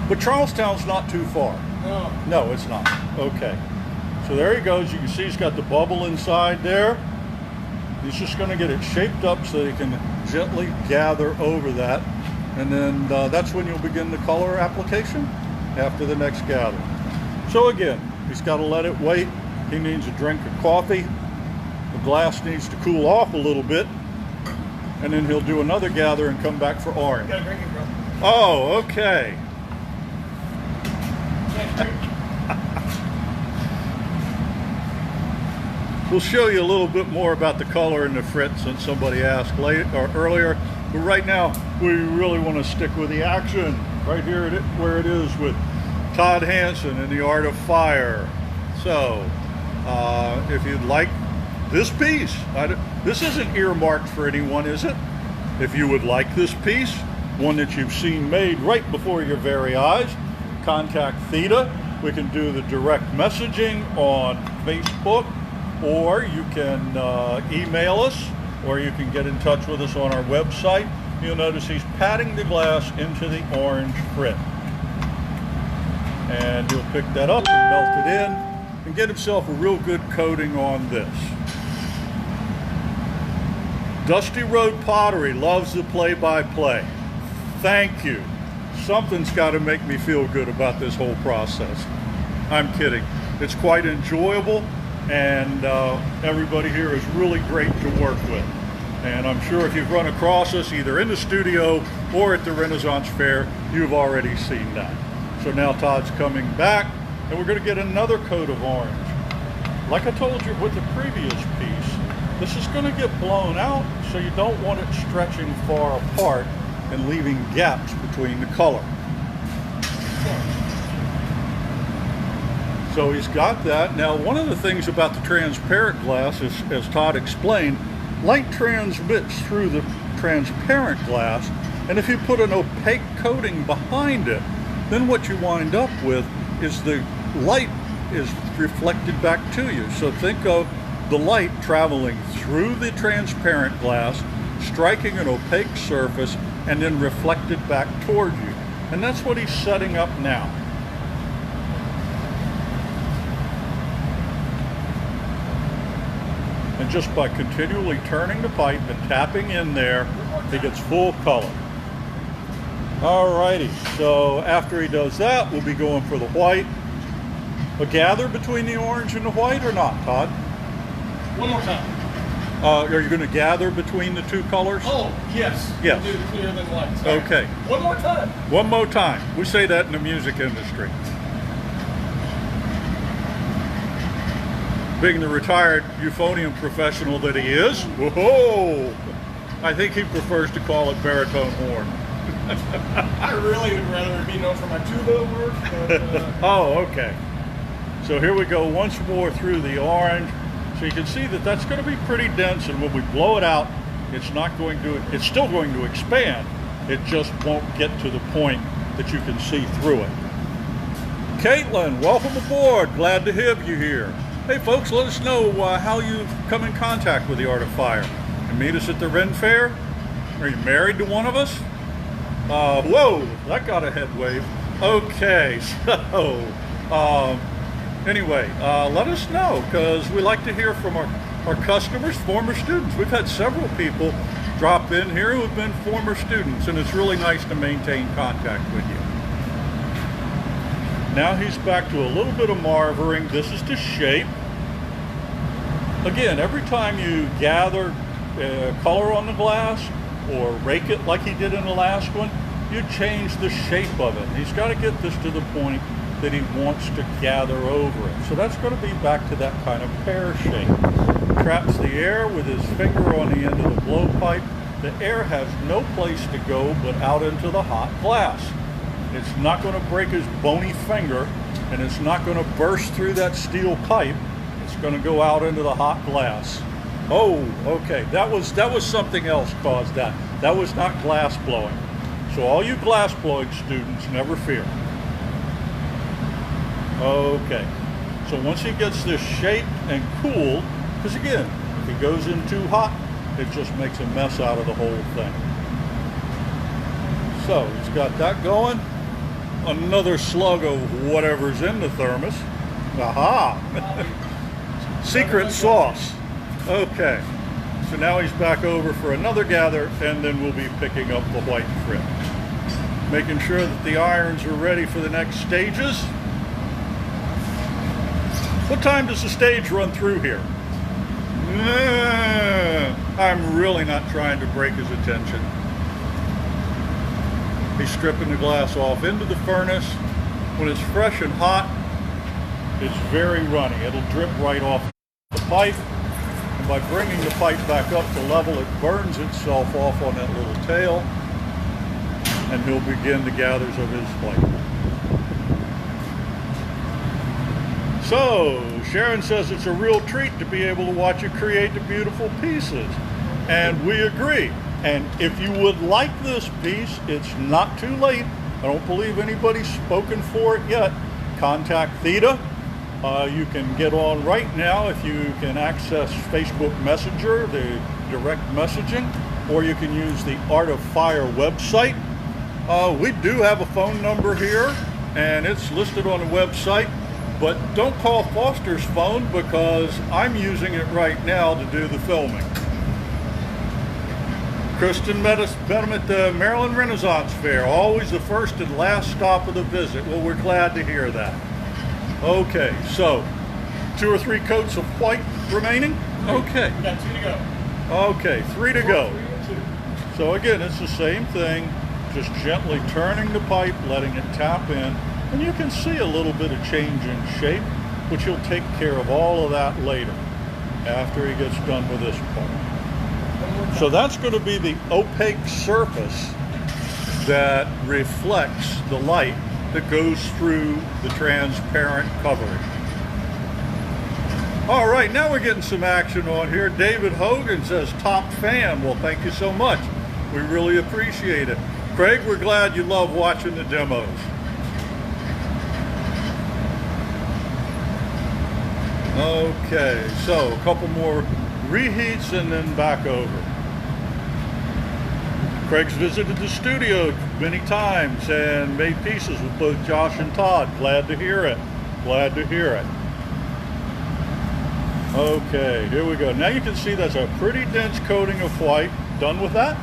But Charlestown's not too far. No, it's not. Okay. So there he goes. You can see he's got the bubble inside there. He's just going to get it shaped up so he can gently gather over that. And then that's when you'll begin the color application after the next gather. So again, he's got to let it wait. He needs a drink of coffee. The glass needs to cool off a little bit. And then he'll do another gather and come back for orange. Got a drinking, bro. Oh, okay. We'll show you a little bit more about the color in the frit since somebody asked earlier. But right now, we really want to stick with the action right here where it is with Todd Hansen and the Art of Fire. So, if you'd like this piece, this isn't earmarked for anyone, is it? If you would like this piece, one that you've seen made right before your very eyes, contact Theta. We can do the direct messaging on Facebook, or you can email us, or you can get in touch with us on our website. You'll notice he's patting the glass into the orange frit. And he'll pick that up and melt it in and get himself a real good coating on this. Dusty Road Pottery loves the play-by-play. Thank you. Something's got to make me feel good about this whole process. I'm kidding. It's quite enjoyable, and everybody here is really great to work with. And I'm sure if you've run across us either in the studio or at the Renaissance Fair, you've already seen that. So now Todd's coming back, and we're going to get another coat of orange. Like I told you with the previous piece, this is going to get blown out, so you don't want it stretching far apart and leaving gaps between the color. So he's got that. Now, one of the things about the transparent glass is, as Todd explained, light transmits through the transparent glass, and if you put an opaque coating behind it, then what you wind up with is the light is reflected back to you. So think of the light traveling through the transparent glass, striking an opaque surface, and then reflected back toward you. And that's what he's setting up now. And just by continually turning the pipe and tapping in there, he gets full color. Alrighty, so after he does that, we'll be going for the white. A gather between the orange and the white or not, Todd? One more time. Are you going to gather between the two colors? Oh, yes. Yes. We'll do clear than white. Sorry. Okay. One more time. One more time. We say that in the music industry. Being the retired euphonium professional that he is, whoa! I think he prefers to call it baritone horn. I really would rather be known for my tuba work. But, Oh, okay. So here we go once more through the orange. So you can see that that's going to be pretty dense, and when we blow it out, it's still going to expand. It just won't get to the point that you can see through it. Caitlin, welcome aboard. Glad to have you here. Hey folks, let us know how you've come in contact with the Art of Fire. And meet us at the Ren Fair? Are you married to one of us? Whoa, that got a head wave. Okay, so anyway, let us know, because we like to hear from our customers, former students. We've had several people drop in here who have been former students, and it's really nice to maintain contact with you. Now he's back to a little bit of marvering. This is to shape. Again, every time you gather color on the glass or rake it like he did in the last one, you change the shape of it. He's got to get this to the point that he wants to gather over it. So that's going to be back to that kind of pear shape. Traps the air with his finger on the end of the blowpipe. The air has no place to go but out into the hot glass. It's not going to break his bony finger, and it's not going to burst through that steel pipe. It's going to go out into the hot glass. Oh, okay. That was something else caused that. That was not glass blowing. So all you glass blowing students, never fear. Okay. So once he gets this shaped and cooled, because again, if he goes in too hot, it just makes a mess out of the whole thing. So he's got that going. Another slug of whatever's in the thermos. Aha! Secret sauce. Okay. So now he's back over for another gather, and then we'll be picking up the white frit. Making sure that the irons are ready for the next stages. What time does the stage run through here? I'm really not trying to break his attention. He's stripping the glass off into the furnace. When it's fresh and hot, it's very runny. It'll drip right off the pipe. And by bringing the pipe back up to level, it burns itself off on that little tail. And he'll begin the gathers of his pipe. So, Sharon says it's a real treat to be able to watch you create the beautiful pieces. And we agree. And if you would like this piece, it's not too late. I don't believe anybody's spoken for it yet. Contact Theta. You can get on right now if you can access Facebook Messenger, the direct messaging, or you can use the Art of Fire website. We do have a phone number here, and it's listed on the website. But don't call Foster's phone, because I'm using it right now to do the filming. Kristen met him at the Maryland Renaissance Fair, always the first and last stop of the visit. Well, we're glad to hear that. Okay, so 2 or 3 coats of white remaining? Okay. We got 2 to go. Okay, 3 to go. 3 and 2. So again, it's the same thing, just gently turning the pipe, letting it tap in, and you can see a little bit of change in shape, which he'll take care of all of that later, after he gets done with this part. So that's going to be the opaque surface that reflects the light that goes through the transparent covering. All right, now we're getting some action on here. David Hogan says, top fan. Well, thank you so much. We really appreciate it. Craig, we're glad you love watching the demos. Okay, so a couple more reheats and then back over. Craig's visited the studio many times and made pieces with both Josh and Todd. Glad to hear it. Glad to hear it. Okay, here we go. Now you can see that's a pretty dense coating of white. Done with that?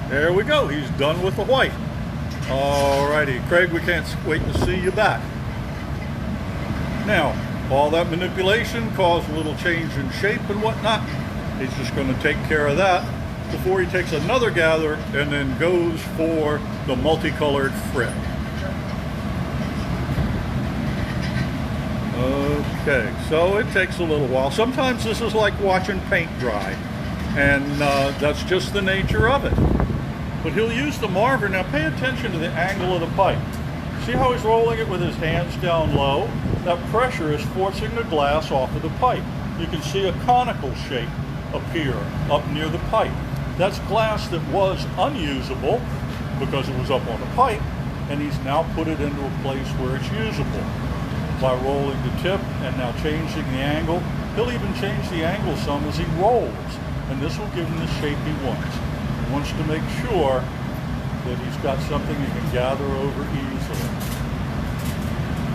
There we go. He's done with the white. Alrighty, Craig, we can't wait to see you back. Now, all that manipulation caused a little change in shape and whatnot. He's just going to take care of that before he takes another gather and then goes for the multicolored frit. Okay, so it takes a little while. Sometimes this is like watching paint dry, and that's just the nature of it. But he'll use the marver. Now pay attention to the angle of the pipe. See how he's rolling it with his hands down low? That pressure is forcing the glass off of the pipe. You can see a conical shape appear up near the pipe. That's glass that was unusable because it was up on the pipe, and he's now put it into a place where it's usable. By rolling the tip and now changing the angle. He'll even change the angle some as he rolls, and this will give him the shape he wants. He wants to make sure that he's got something he can gather over easily.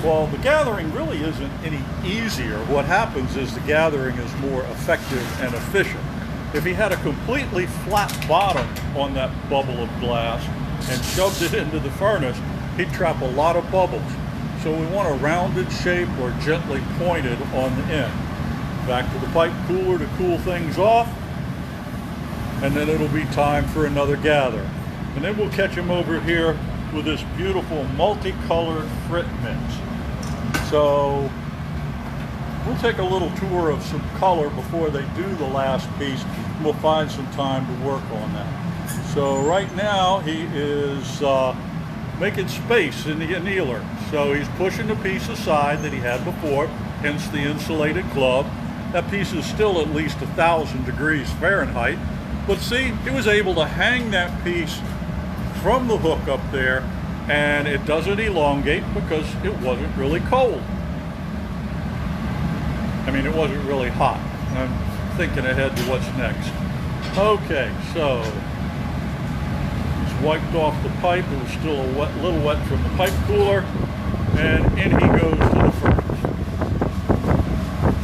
Well, the gathering really isn't any easier. What happens is the gathering is more effective and efficient. If he had a completely flat bottom on that bubble of glass and shoved it into the furnace, he'd trap a lot of bubbles. So we want a rounded shape or gently pointed on the end. Back to the pipe cooler to cool things off, and then it'll be time for another gather. And then we'll catch him over here with this beautiful multicolored frit mix. So we'll take a little tour of some color before they do the last piece. We'll find some time to work on that. So right now he is making space in the annealer. So he's pushing the piece aside that he had before, hence the insulated glove. That piece is still at least 1,000 degrees Fahrenheit. But see, he was able to hang that piece from the hook up there, and it doesn't elongate because it wasn't really cold. I mean, it wasn't really hot. I'm thinking ahead to what's next. Okay, so wiped off the pipe. It was still a little wet from the pipe cooler, and in he goes to the furnace.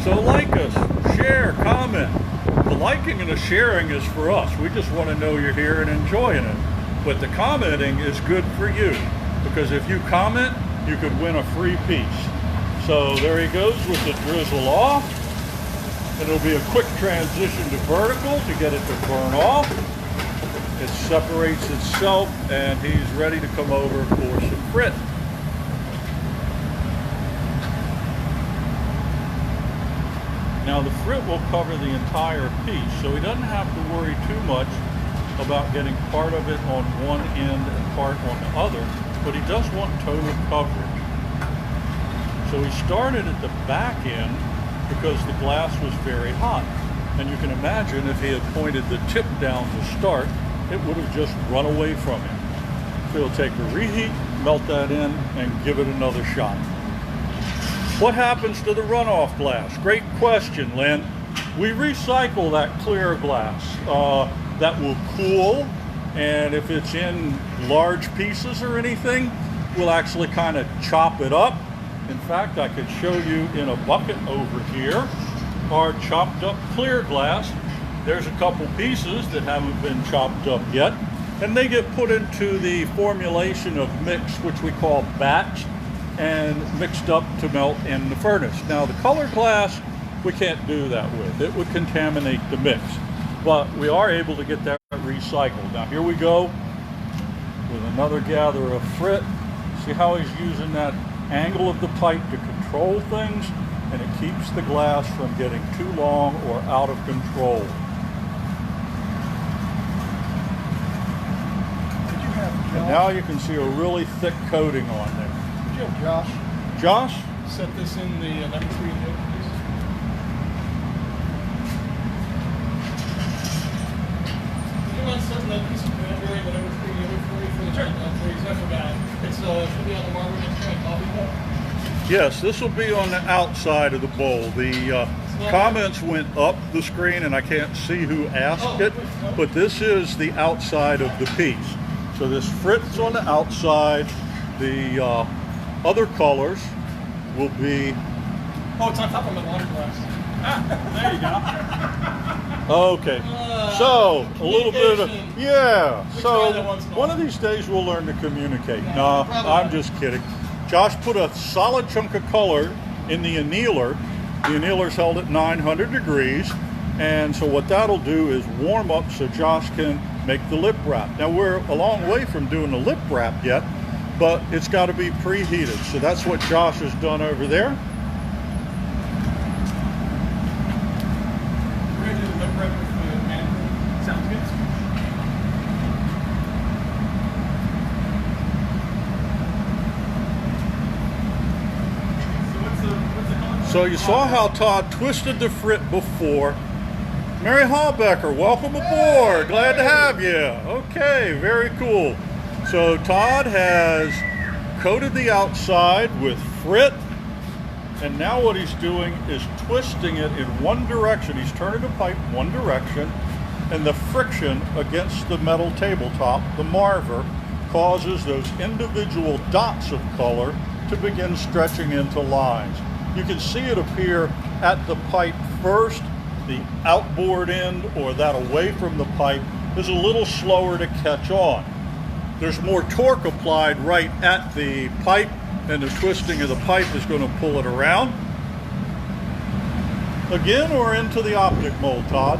So like us, share, comment. The liking and the sharing is for us. We just want to know you're here and enjoying it. But the commenting is good for you, because if you comment, you could win a free piece. So there he goes with the drizzle off, and it'll be a quick transition to vertical to get it to burn off. It separates itself, and he's ready to come over for some frit. Now the frit will cover the entire piece, so he doesn't have to worry too much about getting part of it on one end and part on the other, but he does want total coverage. So he started at the back end because the glass was very hot. And you can imagine if he had pointed the tip down to start, it would have just run away from him. So he'll take a reheat, melt that in, and give it another shot. What happens to the runoff glass? Great question, Lynn. We recycle that clear glass. That will cool, and if it's in large pieces or anything, we'll actually kind of chop it up. In fact, I could show you in a bucket over here our chopped up clear glass. There's a couple pieces that haven't been chopped up yet, and they get put into the formulation of mix, which we call batch, and mixed up to melt in the furnace. Now the colored glass, we can't do that with. It would contaminate the mix. but we are able to get that recycled. Now here we go with another gather of frit. See how he's using that angle of the pipe to control things, and it keeps the glass from getting too long or out of control. Did you have Josh? And now you can see a really thick coating on there. Did you have Josh Josh? set this in the number 3 note, please? Do you mind setting that piece of cranberry, the number 3 note for me for the sure. Please, I forgot. It's should be on the marble next to coffee cup. Yes, this will be on the outside of the bowl. The comments went up the screen and I can't see who asked it, but this is the outside of the piece. So this frit's on the outside. The other colors will be... Oh, it's on top of my water glass. There you go. Okay, so a little bit of... Yeah, so try that one of these days we'll learn to communicate. No, I'm just kidding. Josh put a solid chunk of color in the annealer. The annealer's held at 900 degrees, and so what that'll do is warm up so Josh can make the lip wrap. Now we're a long way from doing the lip wrap yet, but it's got to be preheated. So that's what Josh has done over there. We're going to do the lip wrap with the man. Sounds good. So you saw how Todd twisted the frit before. Mary Hallbecker, welcome aboard. Glad to have you. Okay, very cool. So Todd has coated the outside with frit, and now what he's doing is twisting it in one direction. He's turning the pipe one direction, and the friction against the metal tabletop, the marver, causes those individual dots of color to begin stretching into lines. You can see it appear at the pipe first. The outboard end, or that away from the pipe, is a little slower to catch on. There's more torque applied right at the pipe, and the twisting of the pipe is going to pull it around. Again, or into the optic mold, Todd?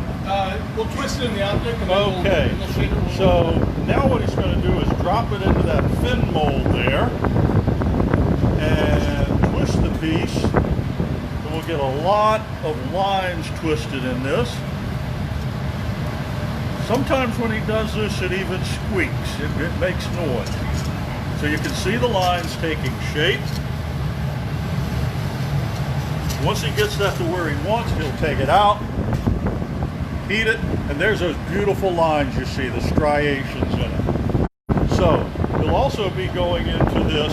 We'll twist it in the optic. And okay, we'll shade it so now what he's going to do is drop it into that fin mold there, and twist the piece. We'll get a lot of lines twisted in this. Sometimes when he does this, it even squeaks. It makes noise. So you can see the lines taking shape. Once he gets that to where he wants, he'll take it out, heat it, and there's those beautiful lines you see, the striations in it. So he'll also be going into this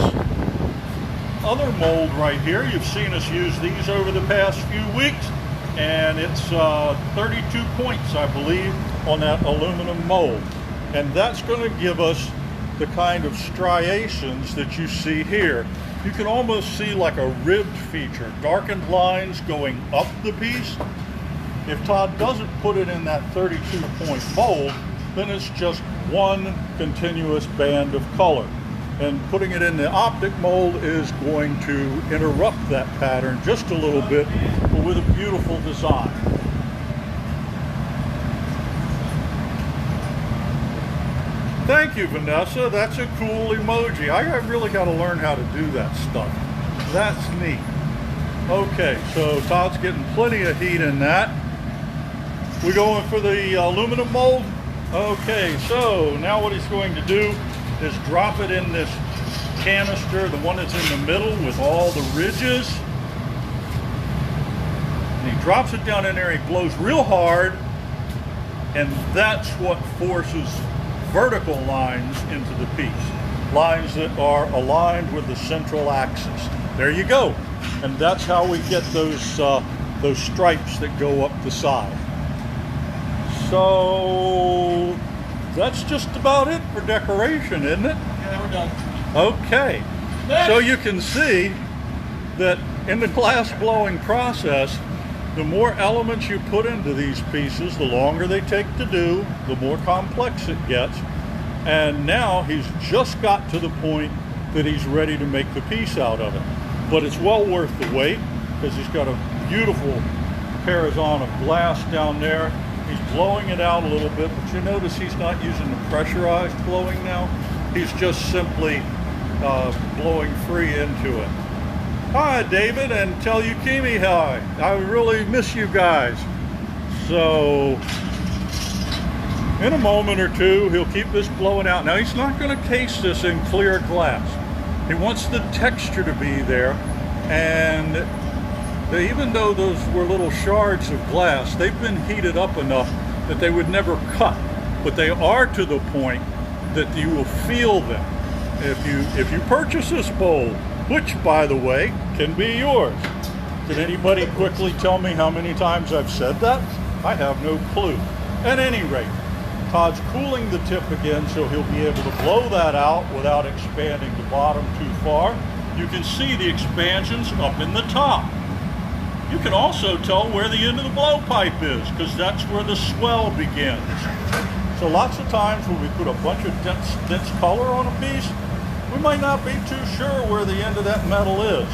other mold right here. You've seen us use these over the past few weeks, and it's 32 points, I believe, on that aluminum mold, and that's going to give us the kind of striations that you see here. You can almost see like a ribbed feature, darkened lines going up the piece. If Todd doesn't put it in that 32 point mold, then it's just one continuous band of color. And putting it in the optic mold is going to interrupt that pattern just a little bit, but with a beautiful design. Thank you, Vanessa. That's a cool emoji. I really got to learn how to do that stuff. That's neat. Okay, so Todd's getting plenty of heat in that. We going for the aluminum mold? Okay, so now what he's going to do is drop it in this canister, the one that's in the middle with all the ridges. And he drops it down in there, he blows real hard, and that's what forces vertical lines into the piece. Lines that are aligned with the central axis. There you go. And that's how we get those stripes that go up the side. So that's just about it for decoration, isn't it? Yeah, we're done. Okay. Next. So you can see that in the glass blowing process, the more elements you put into these pieces, the longer they take to do, the more complex it gets. And now he's just got to the point that he's ready to make the piece out of it. But it's well worth the wait, because he's got a beautiful parazon of glass down there. He's blowing it out a little bit, but you notice he's not using the pressurized blowing now. He's just simply blowing free into it. Hi, David, and tell Yukimi hi. I really miss you guys. So, in a moment or two, he'll keep this blowing out. Now, he's not going to case this in clear glass. He wants the texture to be there, and even though those were little shards of glass, they've been heated up enough that they would never cut. But they are to the point that you will feel them if you purchase this bowl, which, by the way, can be yours. Can anybody quickly tell me how many times I've said that? I have no clue. At any rate, Todd's cooling the tip again, so he'll be able to blow that out without expanding the bottom too far. You can see the expansions up in the top. You can also tell where the end of the blowpipe is, because that's where the swell begins. So lots of times when we put a bunch of dense color on a piece, we might not be too sure where the end of that metal is.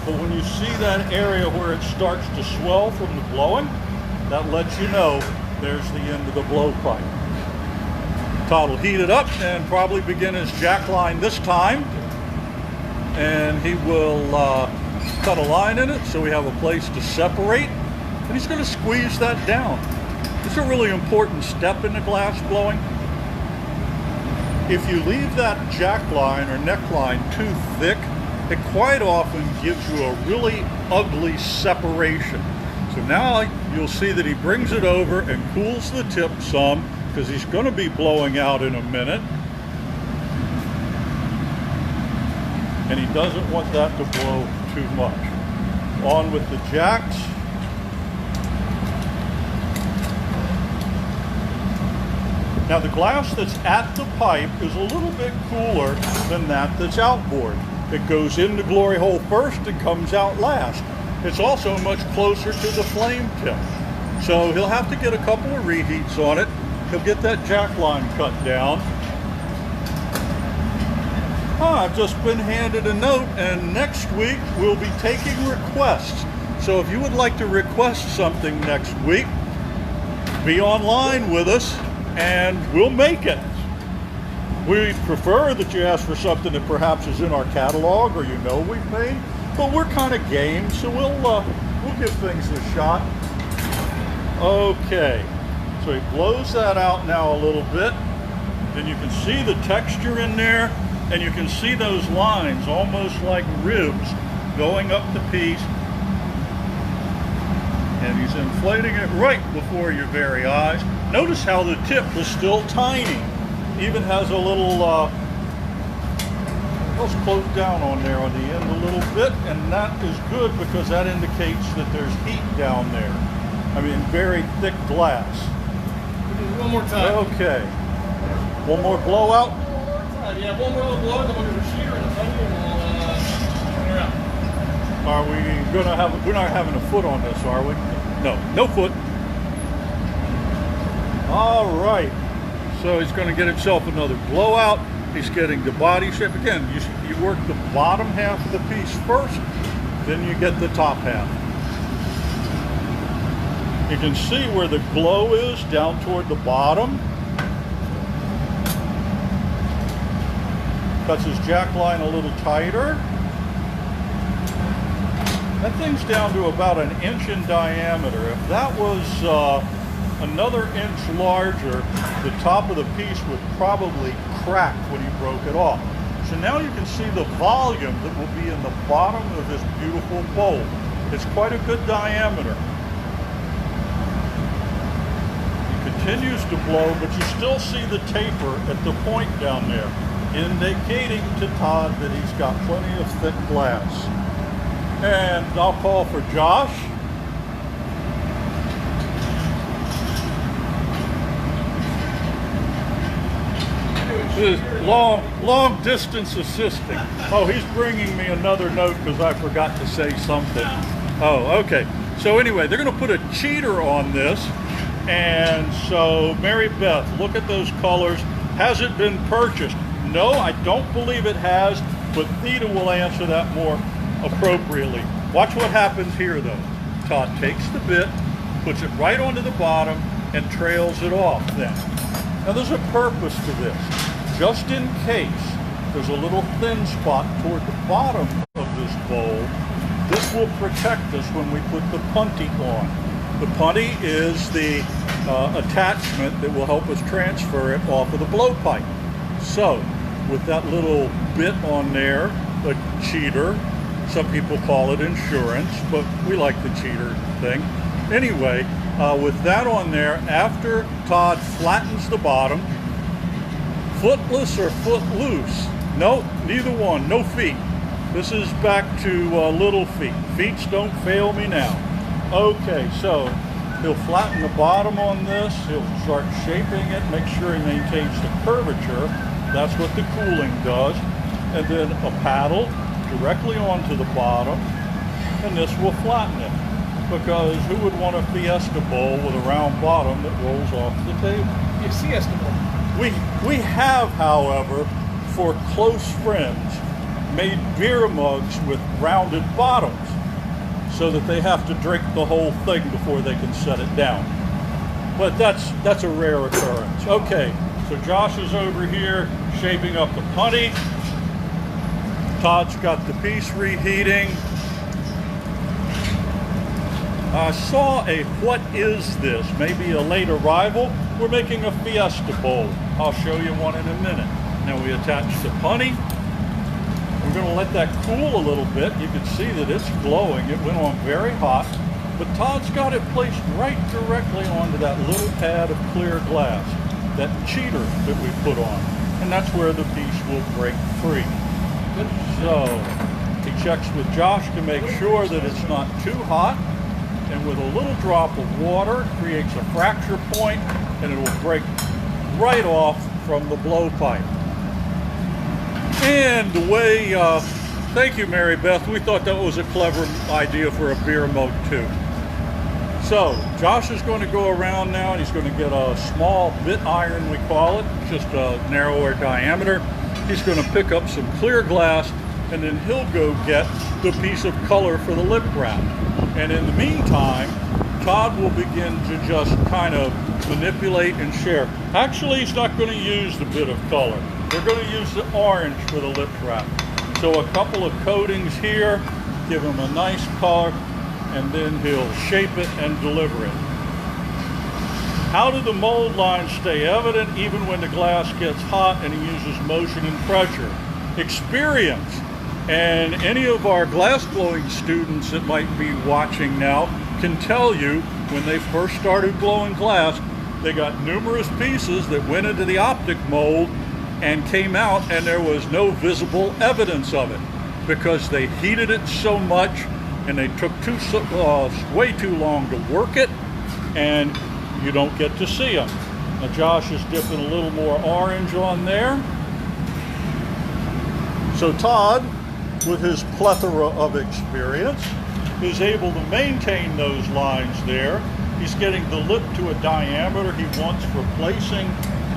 But when you see that area where it starts to swell from the blowing, that lets you know there's the end of the blowpipe. Todd will heat it up and probably begin his jack line this time. And he will cut a line in it so we have a place to separate. And he's going to squeeze that down. It's a really important step in the glass blowing. If you leave that jack line or neckline too thick, it quite often gives you a really ugly separation. So now you'll see that he brings it over and cools the tip some, because he's going to be blowing out in a minute. And he doesn't want that to blow too much. On with the jacks. Now the glass that's at the pipe is a little bit cooler than that that's outboard. It goes in the glory hole first and comes out last. It's also much closer to the flame tip. So he'll have to get a couple of reheats on it. He'll get that jack line cut down. I've just been handed a note, and next week we'll be taking requests. So if you would like to request something next week, be online with us and we'll make it. We prefer that you ask for something that perhaps is in our catalog or you know we've made, but we're kind of game, so we'll give things a shot. Okay, so he blows that out now a little bit, and you can see the texture in there, and you can see those lines almost like ribs going up the piece, and he's inflating it right before your very eyes. Notice how the tip is still tiny. Even has a little, let's close down on there on the end a little bit, and that is good because that indicates that there's heat down there. I mean, very thick glass. One more time. Okay. One more blowout? Yeah, one more little blow, then we'll do a sheeter and a thunder, and we'll turn around. Are we gonna have, we're not having a foot on this, are we? No, no foot. All right. So he's going to get himself another blowout. He's getting the body shape. Again, you work the bottom half of the piece first, then you get the top half. You can see where the glow is down toward the bottom. Cuts his jack line a little tighter. That thing's down to about 1 inch in diameter. If that was another inch larger, the top of the piece would probably crack when he broke it off. So now you can see the volume that will be in the bottom of this beautiful bowl. It's quite a good diameter. He continues to blow, but you still see the taper at the point down there, indicating to Todd that he's got plenty of thick glass. And I'll call for Josh. This is long distance assisting. Oh, he's bringing me another note because I forgot to say something. Oh, okay. So anyway, they're going to put a cheater on this. And so, Mary Beth, look at those colors. Has it been purchased? No, I don't believe it has, but Theta will answer that more appropriately. Watch what happens here, though. Todd takes the bit, puts it right onto the bottom, and trails it off then. Now there's a purpose to this. Just in case there's a little thin spot toward the bottom of this bowl, this will protect us when we put the punty on. The punty is the attachment that will help us transfer it off of the blowpipe. So with that little bit on there, a cheater, some people call it insurance, but we like the cheater thing. Anyway, with that on there, after Todd flattens the bottom, footless or foot loose? Nope, neither one, no feet. This is back to little feet. Feets don't fail me now. Okay, so he'll flatten the bottom on this. He'll start shaping it, make sure he maintains the curvature. That's what the cooling does. And then a paddle directly onto the bottom, and this will flatten it. Because who would want a Fiesta bowl with a round bottom that rolls off the table? A Fiesta bowl. We have, however, for close friends, made beer mugs with rounded bottoms so that they have to drink the whole thing before they can set it down. But that's a rare occurrence. Okay, so Josh is over here shaping up the punty. Todd's got the piece reheating. I saw a what is this, maybe a late arrival. We're making a Fiesta bowl. I'll show you one in a minute. Now we attach the punty. We're going to let that cool a little bit. You can see that it's glowing. It went on very hot, but Todd's got it placed right directly onto that little pad of clear glass, that cheater that we put on, and that's where the piece will break free. So he checks with Josh to make sure that it's not too hot, and with a little drop of water creates a fracture point, and it will break right off from the blowpipe. And the way, thank you, Mary Beth, we thought that was a clever idea for a beer mug too. So Josh is going to go around now, and he's going to get a small bit iron, we call it, just a narrower diameter. He's going to pick up some clear glass, and then he'll go get the piece of color for the lip wrap. And in the meantime, Todd will begin to just kind of manipulate and share. Actually, he's not going to use the bit of color. We're going to use the orange for the lip wrap. So a couple of coatings here, give him a nice color, and then he'll shape it and deliver it. How do the mold lines stay evident even when the glass gets hot and he uses motion and pressure? Experience. And any of our glass blowing students that might be watching now can tell you when they first started blowing glass, they got numerous pieces that went into the optic mold and came out, and there was no visible evidence of it because they heated it so much and they took way too long to work it, and you don't get to see them. Now Josh is dipping a little more orange on there. So Todd, with his plethora of experience, is able to maintain those lines there. He's getting the lip to a diameter he wants for placing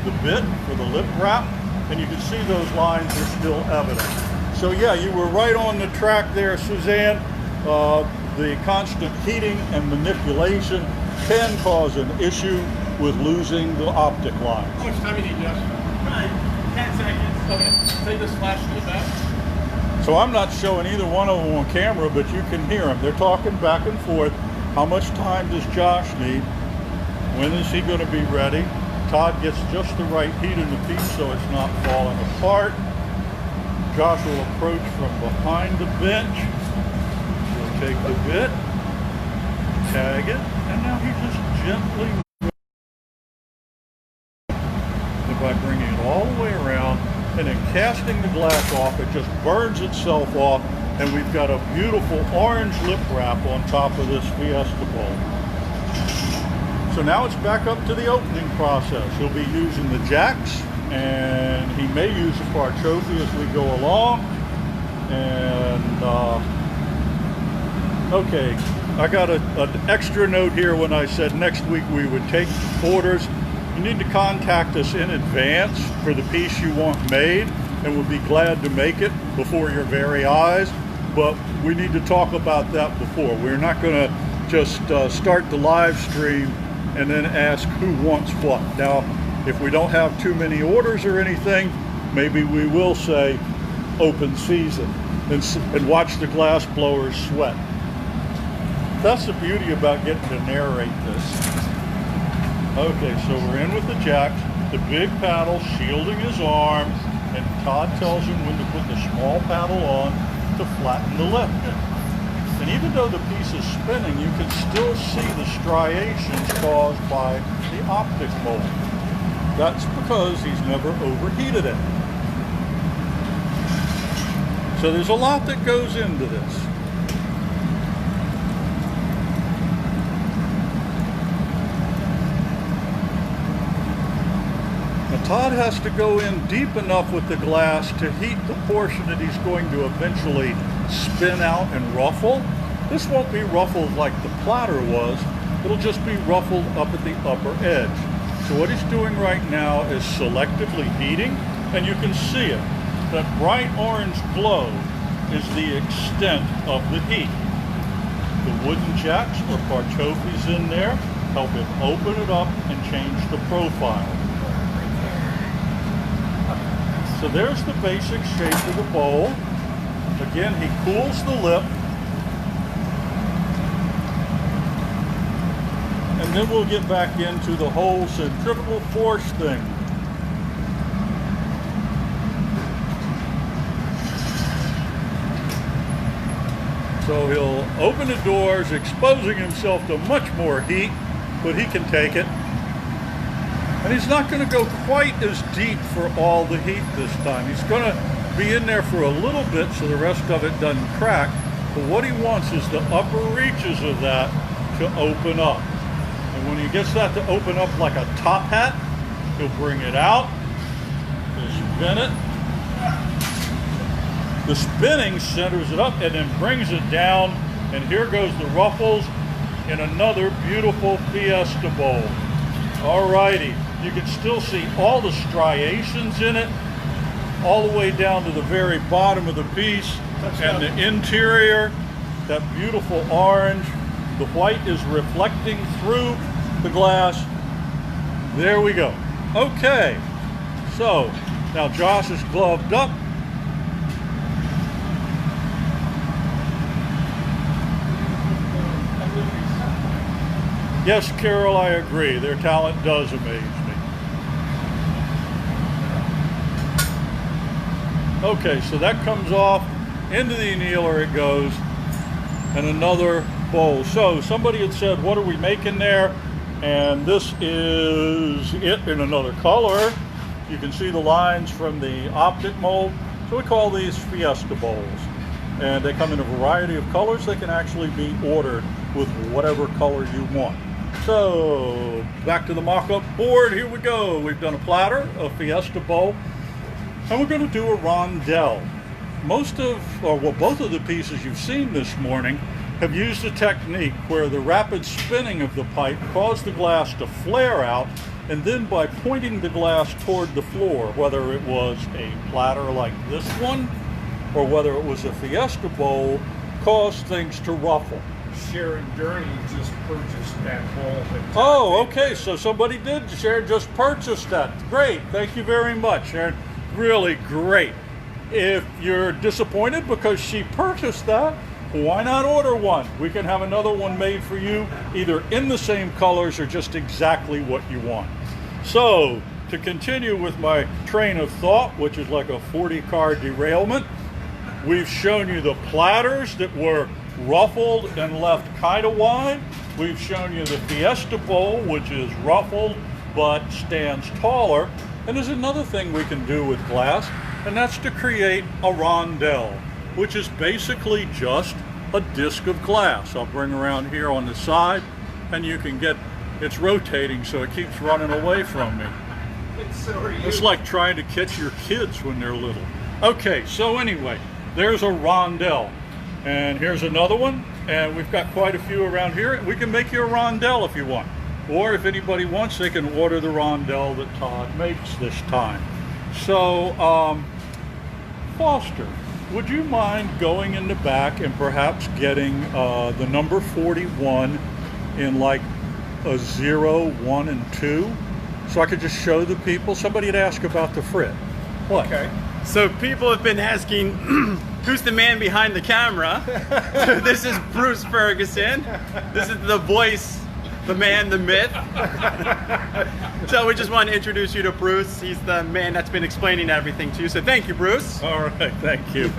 the bit for the lip wrap, and you can see those lines are still evident. So yeah, you were right on the track there, Suzanne. The constant heating and manipulation can cause an issue with losing the optic line. How much time do you need, Josh? 10 seconds. Okay, take this flash to the back. So I'm not showing either one of them on camera, but you can hear them. They're talking back and forth. How much time does Josh need? When is he going to be ready? Todd gets just the right heat in the piece so it's not falling apart. Josh will approach from behind the bench. He'll take the bit, tag it, and now he just gently, by bringing it all the way around and then casting the glass off, it just burns itself off, and we've got a beautiful orange lip wrap on top of this Fiesta bowl. So now it's back up to the opening process. He'll be using the jacks, and he may use the Parchofi as we go along. And okay, I got an extra note here when I said next week we would take orders. You need to contact us in advance for the piece you want made, and we'll be glad to make it before your very eyes. But we need to talk about that before. We're not going to just start the live stream and then ask who wants what. Now, if we don't have too many orders or anything, maybe we will say open season and watch the glass blowers sweat. That's the beauty about getting to narrate this. Okay, so we're in with the jacks, the big paddle shielding his arm, and Todd tells him when to put the small paddle on to flatten the lip. And even though the piece is spinning, you can still see the striations caused by the optic mold. That's because he's never overheated it. So there's a lot that goes into this. Now Todd has to go in deep enough with the glass to heat the portion that he's going to eventually spin out and ruffle. This won't be ruffled like the platter was. It'll just be ruffled up at the upper edge. So what he's doing right now is selectively heating, and you can see it. That bright orange glow is the extent of the heat. The wooden jacks or parchofis in there help him open it up and change the profile. So there's the basic shape of the bowl. Again, he cools the lip. And then we'll get back into the whole centrifugal force thing. So he'll open the doors, exposing himself to much more heat, but he can take it. And he's not going to go quite as deep for all the heat this time. He's going to be in there for a little bit so the rest of it doesn't crack. But what he wants is the upper reaches of that to open up. And when he gets that to open up like a top hat, he'll bring it out, he'll spin it. The spinning centers it up and then brings it down. And here goes the ruffles in another beautiful Fiesta bowl. Alrighty, you can still see all the striations in it, all the way down to the very bottom of the piece, and the interior, that beautiful orange. The white is reflecting through the glass. There we go. Okay, so now Josh is gloved up. Yes, Carol, I agree. Their talent does amaze me. Okay, so that comes off. Into the annealer it goes. And another bowl. So somebody had said, what are we making there? And this is it in another color. You can see the lines from the optic mold. So we call these Fiesta bowls. And they come in a variety of colors. They can actually be ordered with whatever color you want. So back to the mock-up board. Here we go. We've done a platter, a Fiesta bowl, and we're going to do a rondel. Both of the pieces you've seen this morning have used a technique where the rapid spinning of the pipe caused the glass to flare out, and then by pointing the glass toward the floor, whether it was a platter like this one or whether it was a Fiesta bowl, caused things to ruffle. Sharon Gurney just purchased that bowl. Oh, okay, so somebody did. Sharon just purchased that. Great, thank you very much, Sharon. Really great. If you're disappointed because she purchased that, why not order one? We can have another one made for you, either in the same colors or just exactly what you want. So, to continue with my train of thought, which is like a 40-car derailment, we've shown you the platters that were ruffled and left kind of wide. We've shown you the Fiesta bowl, which is ruffled but stands taller. And there's another thing we can do with glass, and that's to create a rondel, which is basically just a disc of glass. I'll bring around here on the side, and you can get, it's rotating so it keeps running away from me. It's like trying to catch your kids when they're little. Okay, so anyway, there's a rondel. And here's another one, and we've got quite a few around here. We can make you a rondel if you want. Or if anybody wants, they can order the rondel that Todd makes this time. So, Foster, would you mind going in the back and perhaps getting the number 41 in like a 0, 1, and 2, so I could just show the people. Somebody had asked about the frit. What? Okay. So people have been asking, who's the man behind the camera? This is Bruce Ferguson. This is the voice, the man, the myth. So we just want to introduce you to Bruce. He's the man that's been explaining everything to you. So thank you, Bruce. All right, thank you.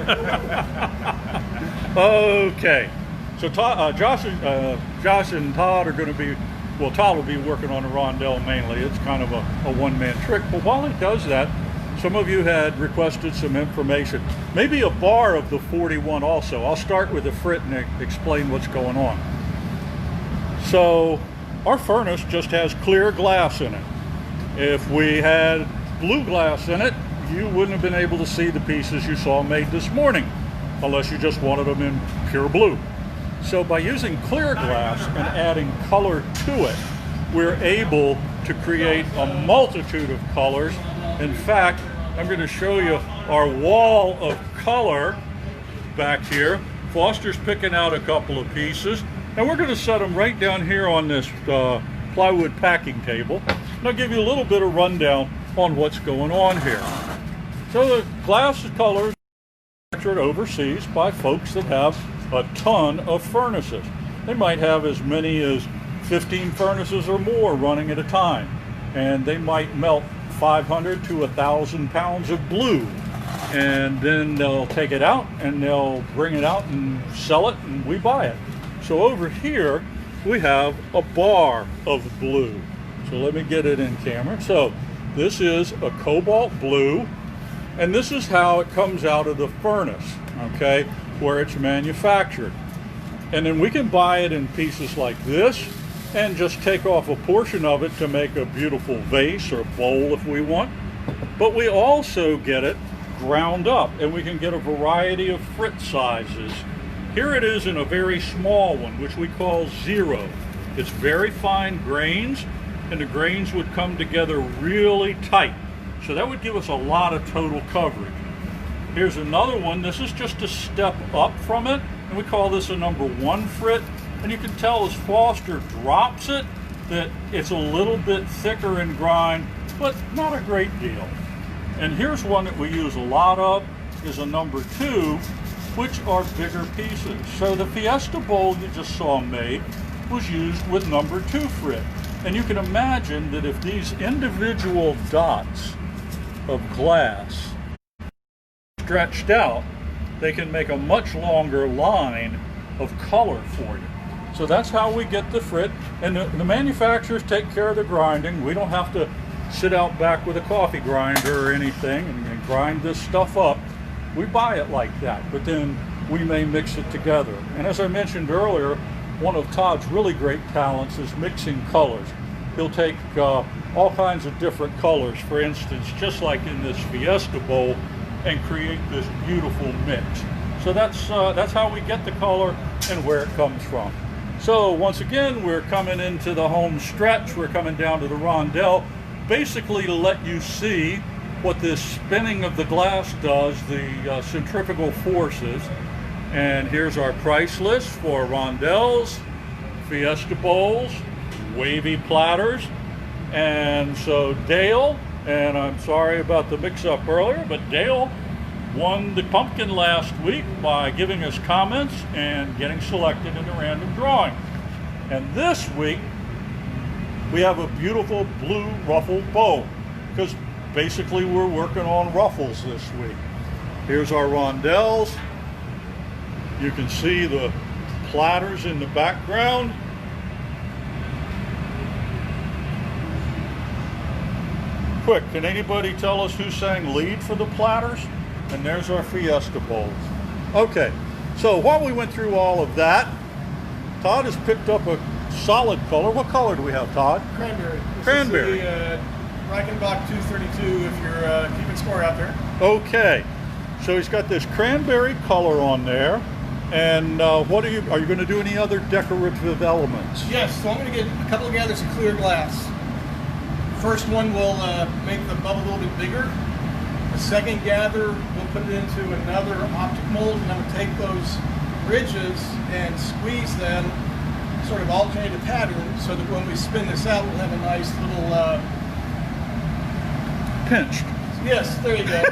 Okay, so Josh and Todd are going to be, well, Todd will be working on the rondel mainly. It's kind of a one-man trick, but while he does that, some of you had requested some information, maybe a bar of the 41 also. I'll start with the frit and explain what's going on. So our furnace just has clear glass in it. If we had blue glass in it, you wouldn't have been able to see the pieces you saw made this morning, unless you just wanted them in pure blue. So by using clear glass and adding color to it, we're able to create a multitude of colors. In fact, I'm going to show you our wall of color back here. Foster's picking out a couple of pieces, and we're going to set them right down here on this plywood packing table. And I'll give you a little bit of rundown on what's going on here. So the glass colors are manufactured overseas by folks that have a ton of furnaces. They might have as many as 15 furnaces or more running at a time, and they might melt 500 to 1,000 pounds of blue, and then they'll take it out and they'll bring it out and sell it, and we buy it. So over here we have a bar of blue. So let me get it in camera. So this is a cobalt blue, and this is how it comes out of the furnace, okay, where it's manufactured. And then we can buy it in pieces like this and just take off a portion of it to make a beautiful vase or bowl if we want. But we also get it ground up, and we can get a variety of frit sizes. Here it is in a very small one, which we call 0. It's very fine grains, and the grains would come together really tight. So that would give us a lot of total coverage. Here's another one. This is just a step up from it, and we call this a number 1 frit. And you can tell as Foster drops it that it's a little bit thicker in grind, but not a great deal. And here's one that we use a lot of, is a number 2, which are bigger pieces. So the Fiesta bowl you just saw made was used with number 2 frit. And you can imagine that if these individual dots of glass stretched out, they can make a much longer line of color for you. So that's how we get the frit, and the manufacturers take care of the grinding. We don't have to sit out back with a coffee grinder or anything and grind this stuff up. We buy it like that, but then we may mix it together. And as I mentioned earlier, one of Todd's really great talents is mixing colors. He'll take all kinds of different colors, for instance, just like in this Fiesta bowl, and create this beautiful mix. So that's how we get the color and where it comes from. So once again, we're coming into the home stretch. We're coming down to the rondel, basically to let you see what this spinning of the glass does, the centrifugal forces. And here's our price list for rondels, Fiesta bowls, Wavy platters. And so Dale, and I'm sorry about the mix-up earlier, but Dale won the pumpkin last week by giving us comments and getting selected in a random drawing. And this week, we have a beautiful blue ruffled bowl, because basically we're working on ruffles this week. Here's our rondels. You can see the platters in the background. Quick, can anybody tell us who sang lead for the platters? And there's our Fiesta bowls. Okay, so while we went through all of that, Todd has picked up a solid color. What color do we have, Todd? Cranberry. Cranberry. This is the Reichenbach 232 if you're keeping score out there. Okay, so he's got this cranberry color on there. And what are you going to do any other decorative elements? Yes, so I'm going to get a couple of gathers of clear glass. First one will make the bubble a little bit bigger. The second gather, we'll put it into another optic mold, and I'm going to take those ridges and squeeze them sort of alternating pattern so that when we spin this out, we'll have a nice little, Pinched. yes, there you go.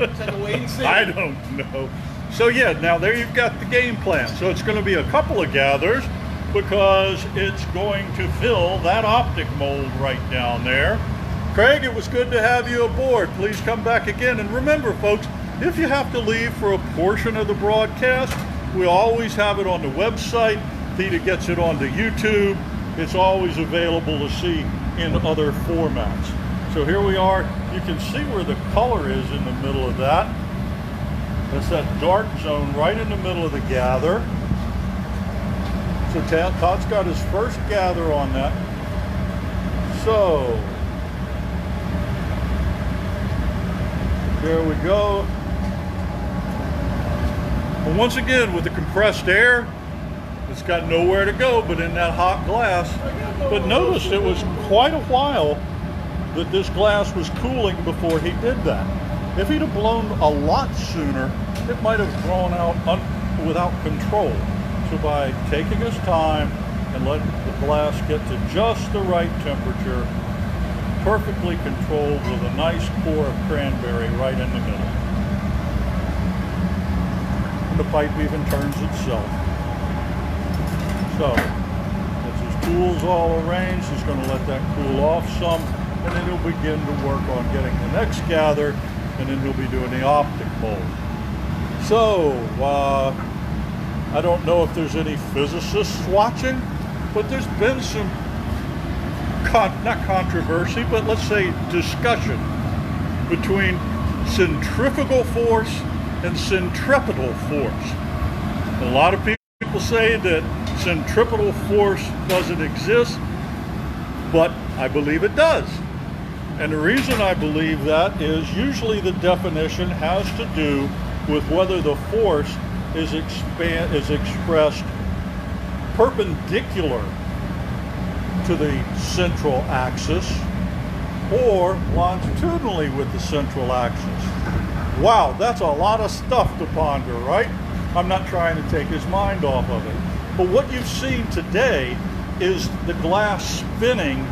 Just have to wait and see. I don't know. So yeah, now there you've got the game plan. So it's going to be a couple of gathers because it's going to fill that optic mold right down there. Craig, it was good to have you aboard. Please come back again. And remember, folks, if you have to leave for a portion of the broadcast, we always have it on the website. Theta gets it onto YouTube. It's always available to see in other formats. So here we are. You can see where the color is in the middle of that. That's that dark zone right in the middle of the gather. So Todd's got his first gather on that. So there we go. And once again, with the compressed air, it's got nowhere to go but in that hot glass. But notice it was quite a while that this glass was cooling before he did that. If he'd have blown a lot sooner, it might have drawn out without control. So by taking his time and letting the glass get to just the right temperature, perfectly controlled with a nice core of cranberry right in the middle. And the pipe even turns itself. So, as his cool's all arranged, he's going to let that cool off some, and then he'll begin to work on getting the next gather, and then he'll be doing the optic mold. So, I don't know if there's any physicists watching, but there's been some, not controversy, but let's say discussion between centrifugal force and centripetal force. A lot of people say that centripetal force doesn't exist, but I believe it does. And the reason I believe that is usually the definition has to do with whether the force is expressed perpendicular to the central axis or longitudinally with the central axis. Wow, that's a lot of stuff to ponder, right? I'm not trying to take his mind off of it. But what you've seen today is the glass spinning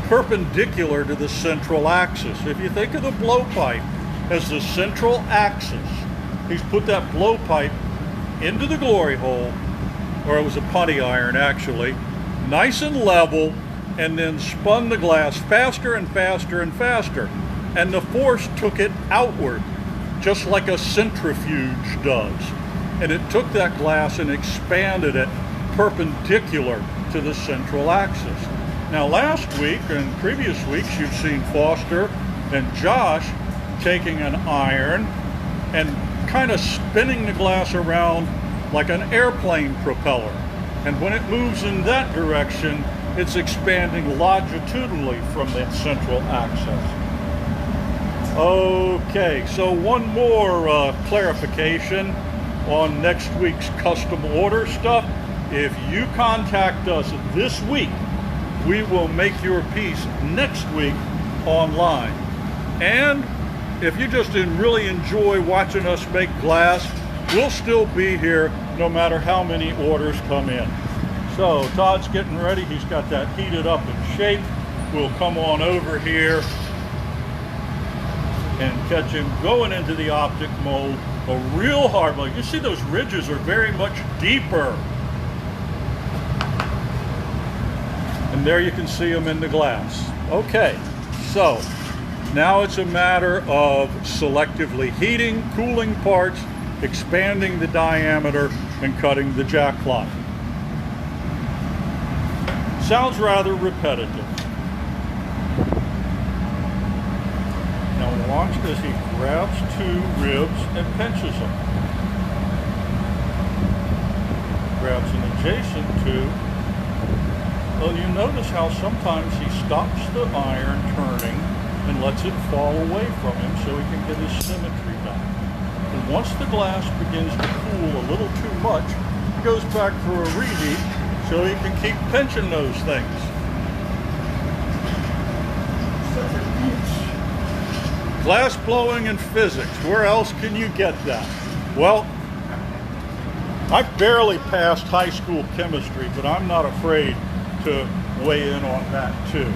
perpendicular to the central axis. If you think of the blowpipe as the central axis, he's put that blowpipe into the glory hole, or it was a putty iron actually, nice and level, and then spun the glass faster and faster and faster. And the force took it outward, just like a centrifuge does. And it took that glass and expanded it perpendicular to the central axis. Now last week and previous weeks you've seen Foster and Josh taking an iron and kind of spinning the glass around like an airplane propeller. And when it moves in that direction, it's expanding longitudinally from that central axis. Okay, so one more clarification on next week's custom order stuff. If you contact us this week, we will make your piece next week online. And if you just really enjoy watching us make glass, we'll still be here no matter how many orders come in. So Todd's getting ready. He's got that heated up in shape. We'll come on over here and catch him going into the optic mold. A real hard mold. You see those ridges are very much deeper. And there you can see them in the glass. Okay, so now it's a matter of selectively heating, cooling parts, expanding the diameter, and cutting the jack cloth. Sounds rather repetitive. Now watch as he grabs two ribs and pinches them. Grabs an adjacent two. Well, you notice how sometimes he stops the iron turning and lets it fall away from him so he can get his symmetry back. And once the glass begins to cool a little too much, he goes back for a reheat so he can keep pinching those things. Glass blowing and physics, where else can you get that? Well, I barely passed high school chemistry, but I'm not afraid to weigh in on that too.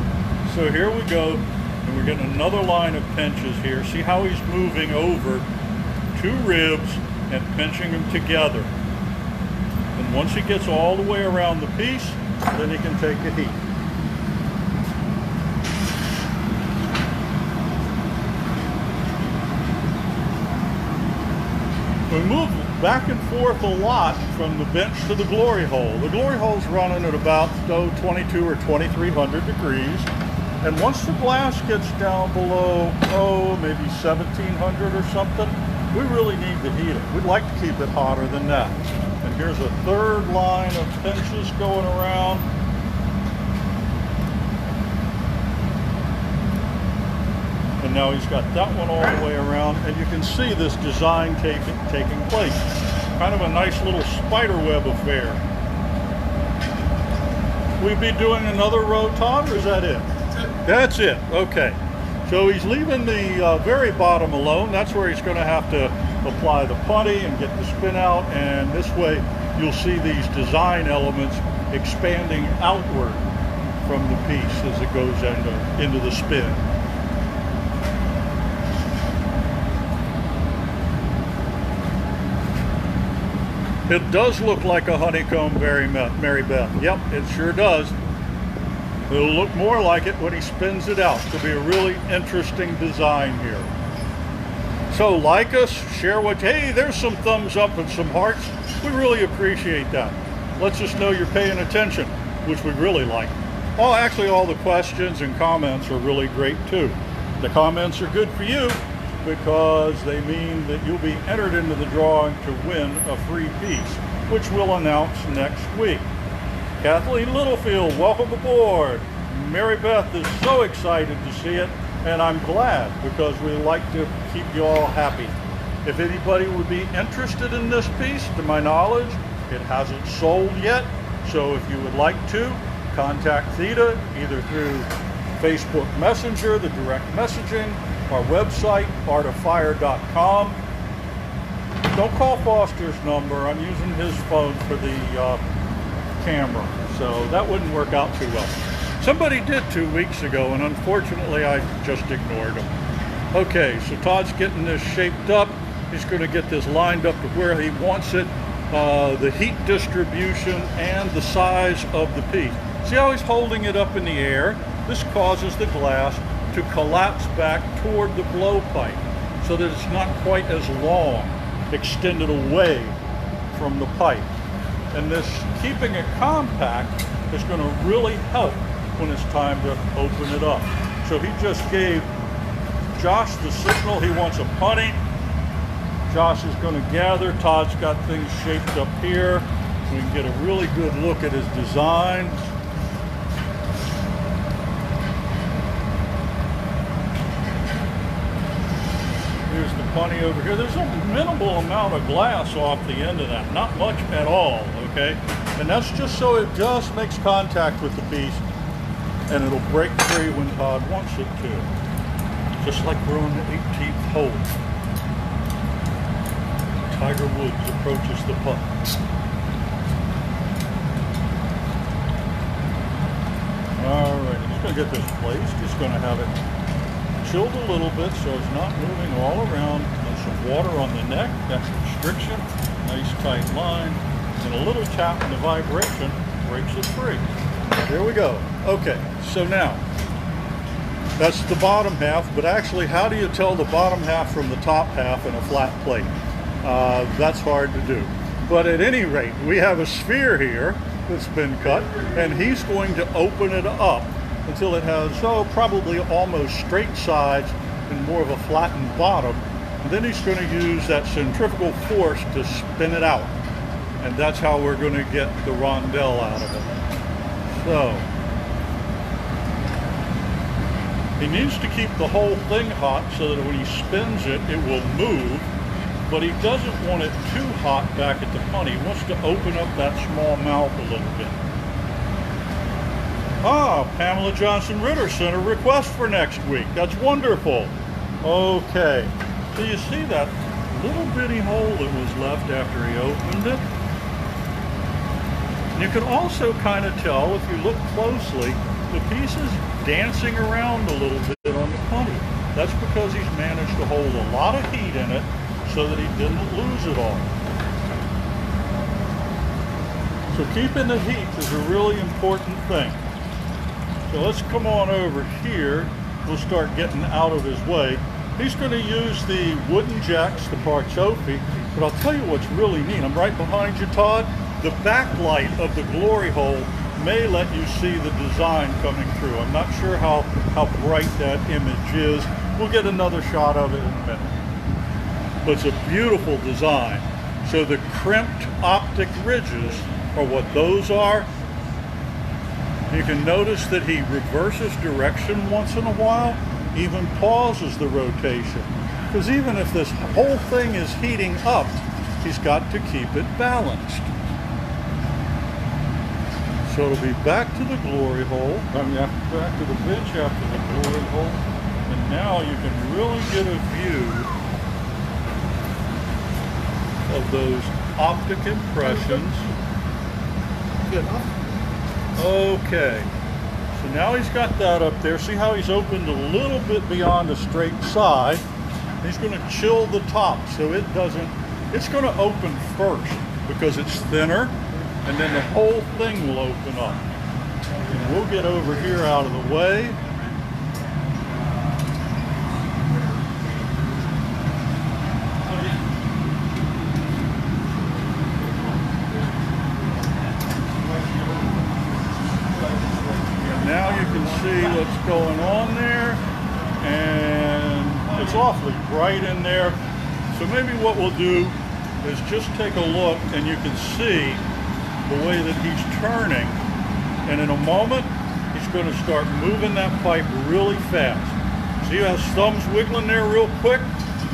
So here we go, and we're getting another line of pinches here. See how he's moving over 2 ribs and pinching them together. And once he gets all the way around the piece, then he can take a heat. We move back and forth a lot from the bench to the glory hole. The glory hole's running at about 22 or 2300 degrees. And once the glass gets down below, maybe 1700 or something, we really need to heat it. We'd like to keep it hotter than that. And here's a 3rd line of pinches going around. And now he's got that one all the way around, and you can see this design taking place. Kind of a nice little spider web affair. We be doing another row, Todd, or is that it? That's it. Okay. So he's leaving the very bottom alone. That's where he's going to have to apply the putty and get the spin out, and this way you'll see these design elements expanding outward from the piece as it goes into the spin. It does look like a honeycomb, Mary Beth. Yep, it sure does. It'll look more like it when he spins it out. It'll be a really interesting design here. So like us, share what, hey, there's some thumbs up and some hearts. We really appreciate that. Lets us know you're paying attention, which we really like. Oh, actually, all the questions and comments are really great too. The comments are good for you, because they mean that you'll be entered into the drawing to win a free piece, which we'll announce next week. Kathleen Littlefield, welcome aboard. Mary Beth is so excited to see it, and I'm glad, because we like to keep you all happy. If anybody would be interested in this piece, to my knowledge, it hasn't sold yet, so if you would like to, contact Theta either through Facebook Messenger, the direct messaging, our website, artoffire.com. Don't call Foster's number. I'm using his phone for the camera, so that wouldn't work out too well. Somebody did 2 weeks ago, and unfortunately I just ignored him. Okay, so Todd's getting this shaped up. He's going to get this lined up to where he wants it, the heat distribution and the size of the piece. See how he's holding it up in the air? This causes the glass to collapse back toward the blowpipe so that it's not quite as long, extended away from the pipe. And this keeping it compact is going to really help when it's time to open it up. So he just gave Josh the signal he wants a putty. Josh is going to gather. Todd's got things shaped up here. We can get a really good look at his design. Here's the putty over here. There's a minimal amount of glass off the end of that. Not much at all, okay? And that's just so it just makes contact with the piece, and it'll break free when Todd wants it to. Just like we're on the 18th hole. Tiger Woods approaches the putt. All right, I'm just going to get this placed. Just going to have it chilled a little bit so it's not moving all around. There's some water on the neck. That's restriction. Nice tight line. And a little tap and the vibration breaks it free. There we go. Okay, so now that's the bottom half, but actually how do you tell the bottom half from the top half in a flat plate? That's hard to do. But at any rate, we have a sphere here that's been cut, and he's going to open it up until it has, probably almost straight sides and more of a flattened bottom. And then he's going to use that centrifugal force to spin it out. And that's how we're going to get the rondel out of it. So, he needs to keep the whole thing hot so that when he spins it, it will move. But he doesn't want it too hot back at the punt. He wants to open up that small mouth a little bit. Ah, Pamela Johnson Ritter sent a request for next week. That's wonderful. Okay. So you see that little bitty hole that was left after he opened it? You can also kind of tell, if you look closely, the piece is dancing around a little bit on the putty. That's because he's managed to hold a lot of heat in it so that he didn't lose it all. So keeping the heat is a really important thing. So let's come on over here. We'll start getting out of his way. He's going to use the wooden jacks, the Parchofi, but I'll tell you what's really neat. I'm right behind you, Todd. The backlight of the glory hole may let you see the design coming through. I'm not sure how bright that image is. We'll get another shot of it in a minute. But it's a beautiful design. So the crimped optic ridges are what those are. You can notice that he reverses direction once in a while, even pauses the rotation. Because even if this whole thing is heating up, he's got to keep it balanced. So it'll be back to the glory hole, back to the bench after the glory hole, and now you can really get a view of those optic impressions. Good enough. Okay, so now he's got that up there. See how he's opened a little bit beyond the straight side? He's going to chill the top so it doesn't, it's going to open first because it's thinner, and then the whole thing will open up. And we'll get over here out of the way. Now you can see what's going on there, and it's awfully bright in there. So maybe what we'll do is just take a look, and you can see the way that he's turning, and in a moment he's going to start moving that pipe really fast. See how his thumb's wiggling there real quick?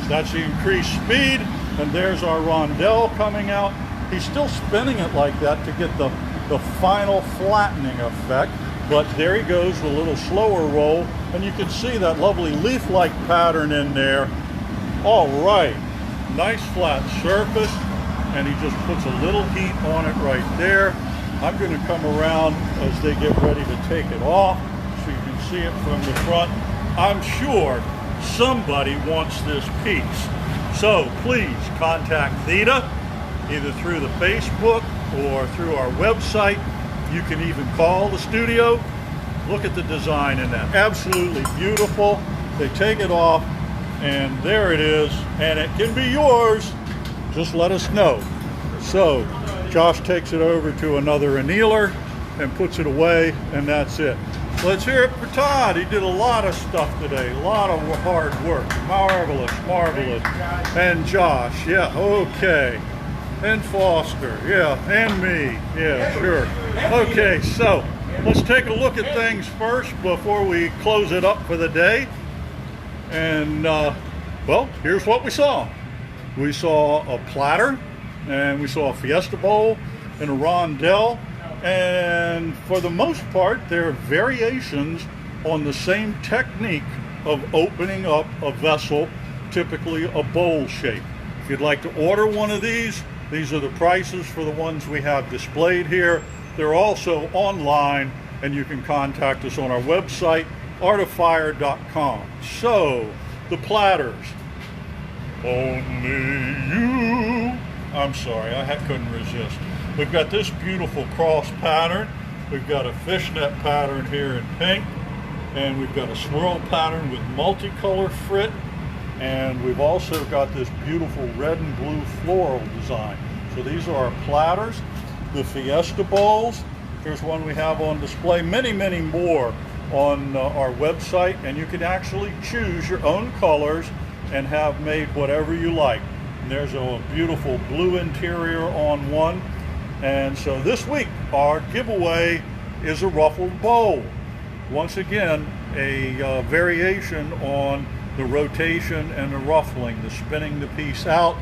That's the increased speed, and there's our rondel coming out. He's still spinning it like that to get the final flattening effect. But there he goes, a little slower roll, and you can see that lovely leaf-like pattern in there. All right, nice flat surface, and he just puts a little heat on it right there. I'm going to come around as they get ready to take it off so you can see it from the front. I'm sure somebody wants this piece. So please contact Theta, either through the Facebook or through our website. You can even call the studio. Look at the design in that. Absolutely beautiful. They take it off, and there it is, and it can be yours. Just let us know. So Josh takes it over to another annealer and puts it away, and that's it. Let's hear it for Todd. He did a lot of stuff today, a lot of hard work. Marvelous, marvelous. And Josh, yeah, okay. And Foster, yeah, and me, yeah, sure. Okay, so let's take a look at things first before we close it up for the day. And, well, here's what we saw. We saw a platter, and we saw a Fiesta bowl, and a rondel. And for the most part, there are variations on the same technique of opening up a vessel, typically a bowl shape. If you'd like to order one of these are the prices for the ones we have displayed here. They're also online, and you can contact us on our website, artofire.com. So, the platters. Only you. I'm sorry, I couldn't resist. We've got this beautiful cross pattern. We've got a fishnet pattern here in pink, and we've got a swirl pattern with multicolor frit. And we've also got this beautiful red and blue floral design. So these are our platters, the Fiesta bowls. Here's one we have on display. Many, many more on our website. And you can actually choose your own colors and have made whatever you like. And there's a beautiful blue interior on one. And so this week, our giveaway is a ruffled bowl. Once again, a variation on the rotation and the ruffling, the spinning the piece out.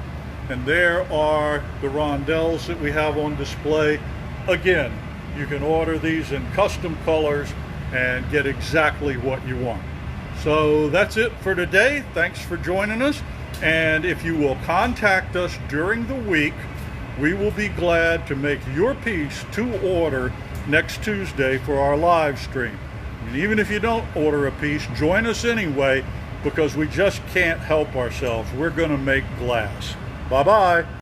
And there are the rondels that we have on display. Again, you can order these in custom colors and get exactly what you want. So that's it for today. Thanks for joining us. And if you will contact us during the week, we will be glad to make your piece to order next Tuesday for our live stream. And even if you don't order a piece, join us anyway, because we just can't help ourselves. We're going to make glass. Bye-bye.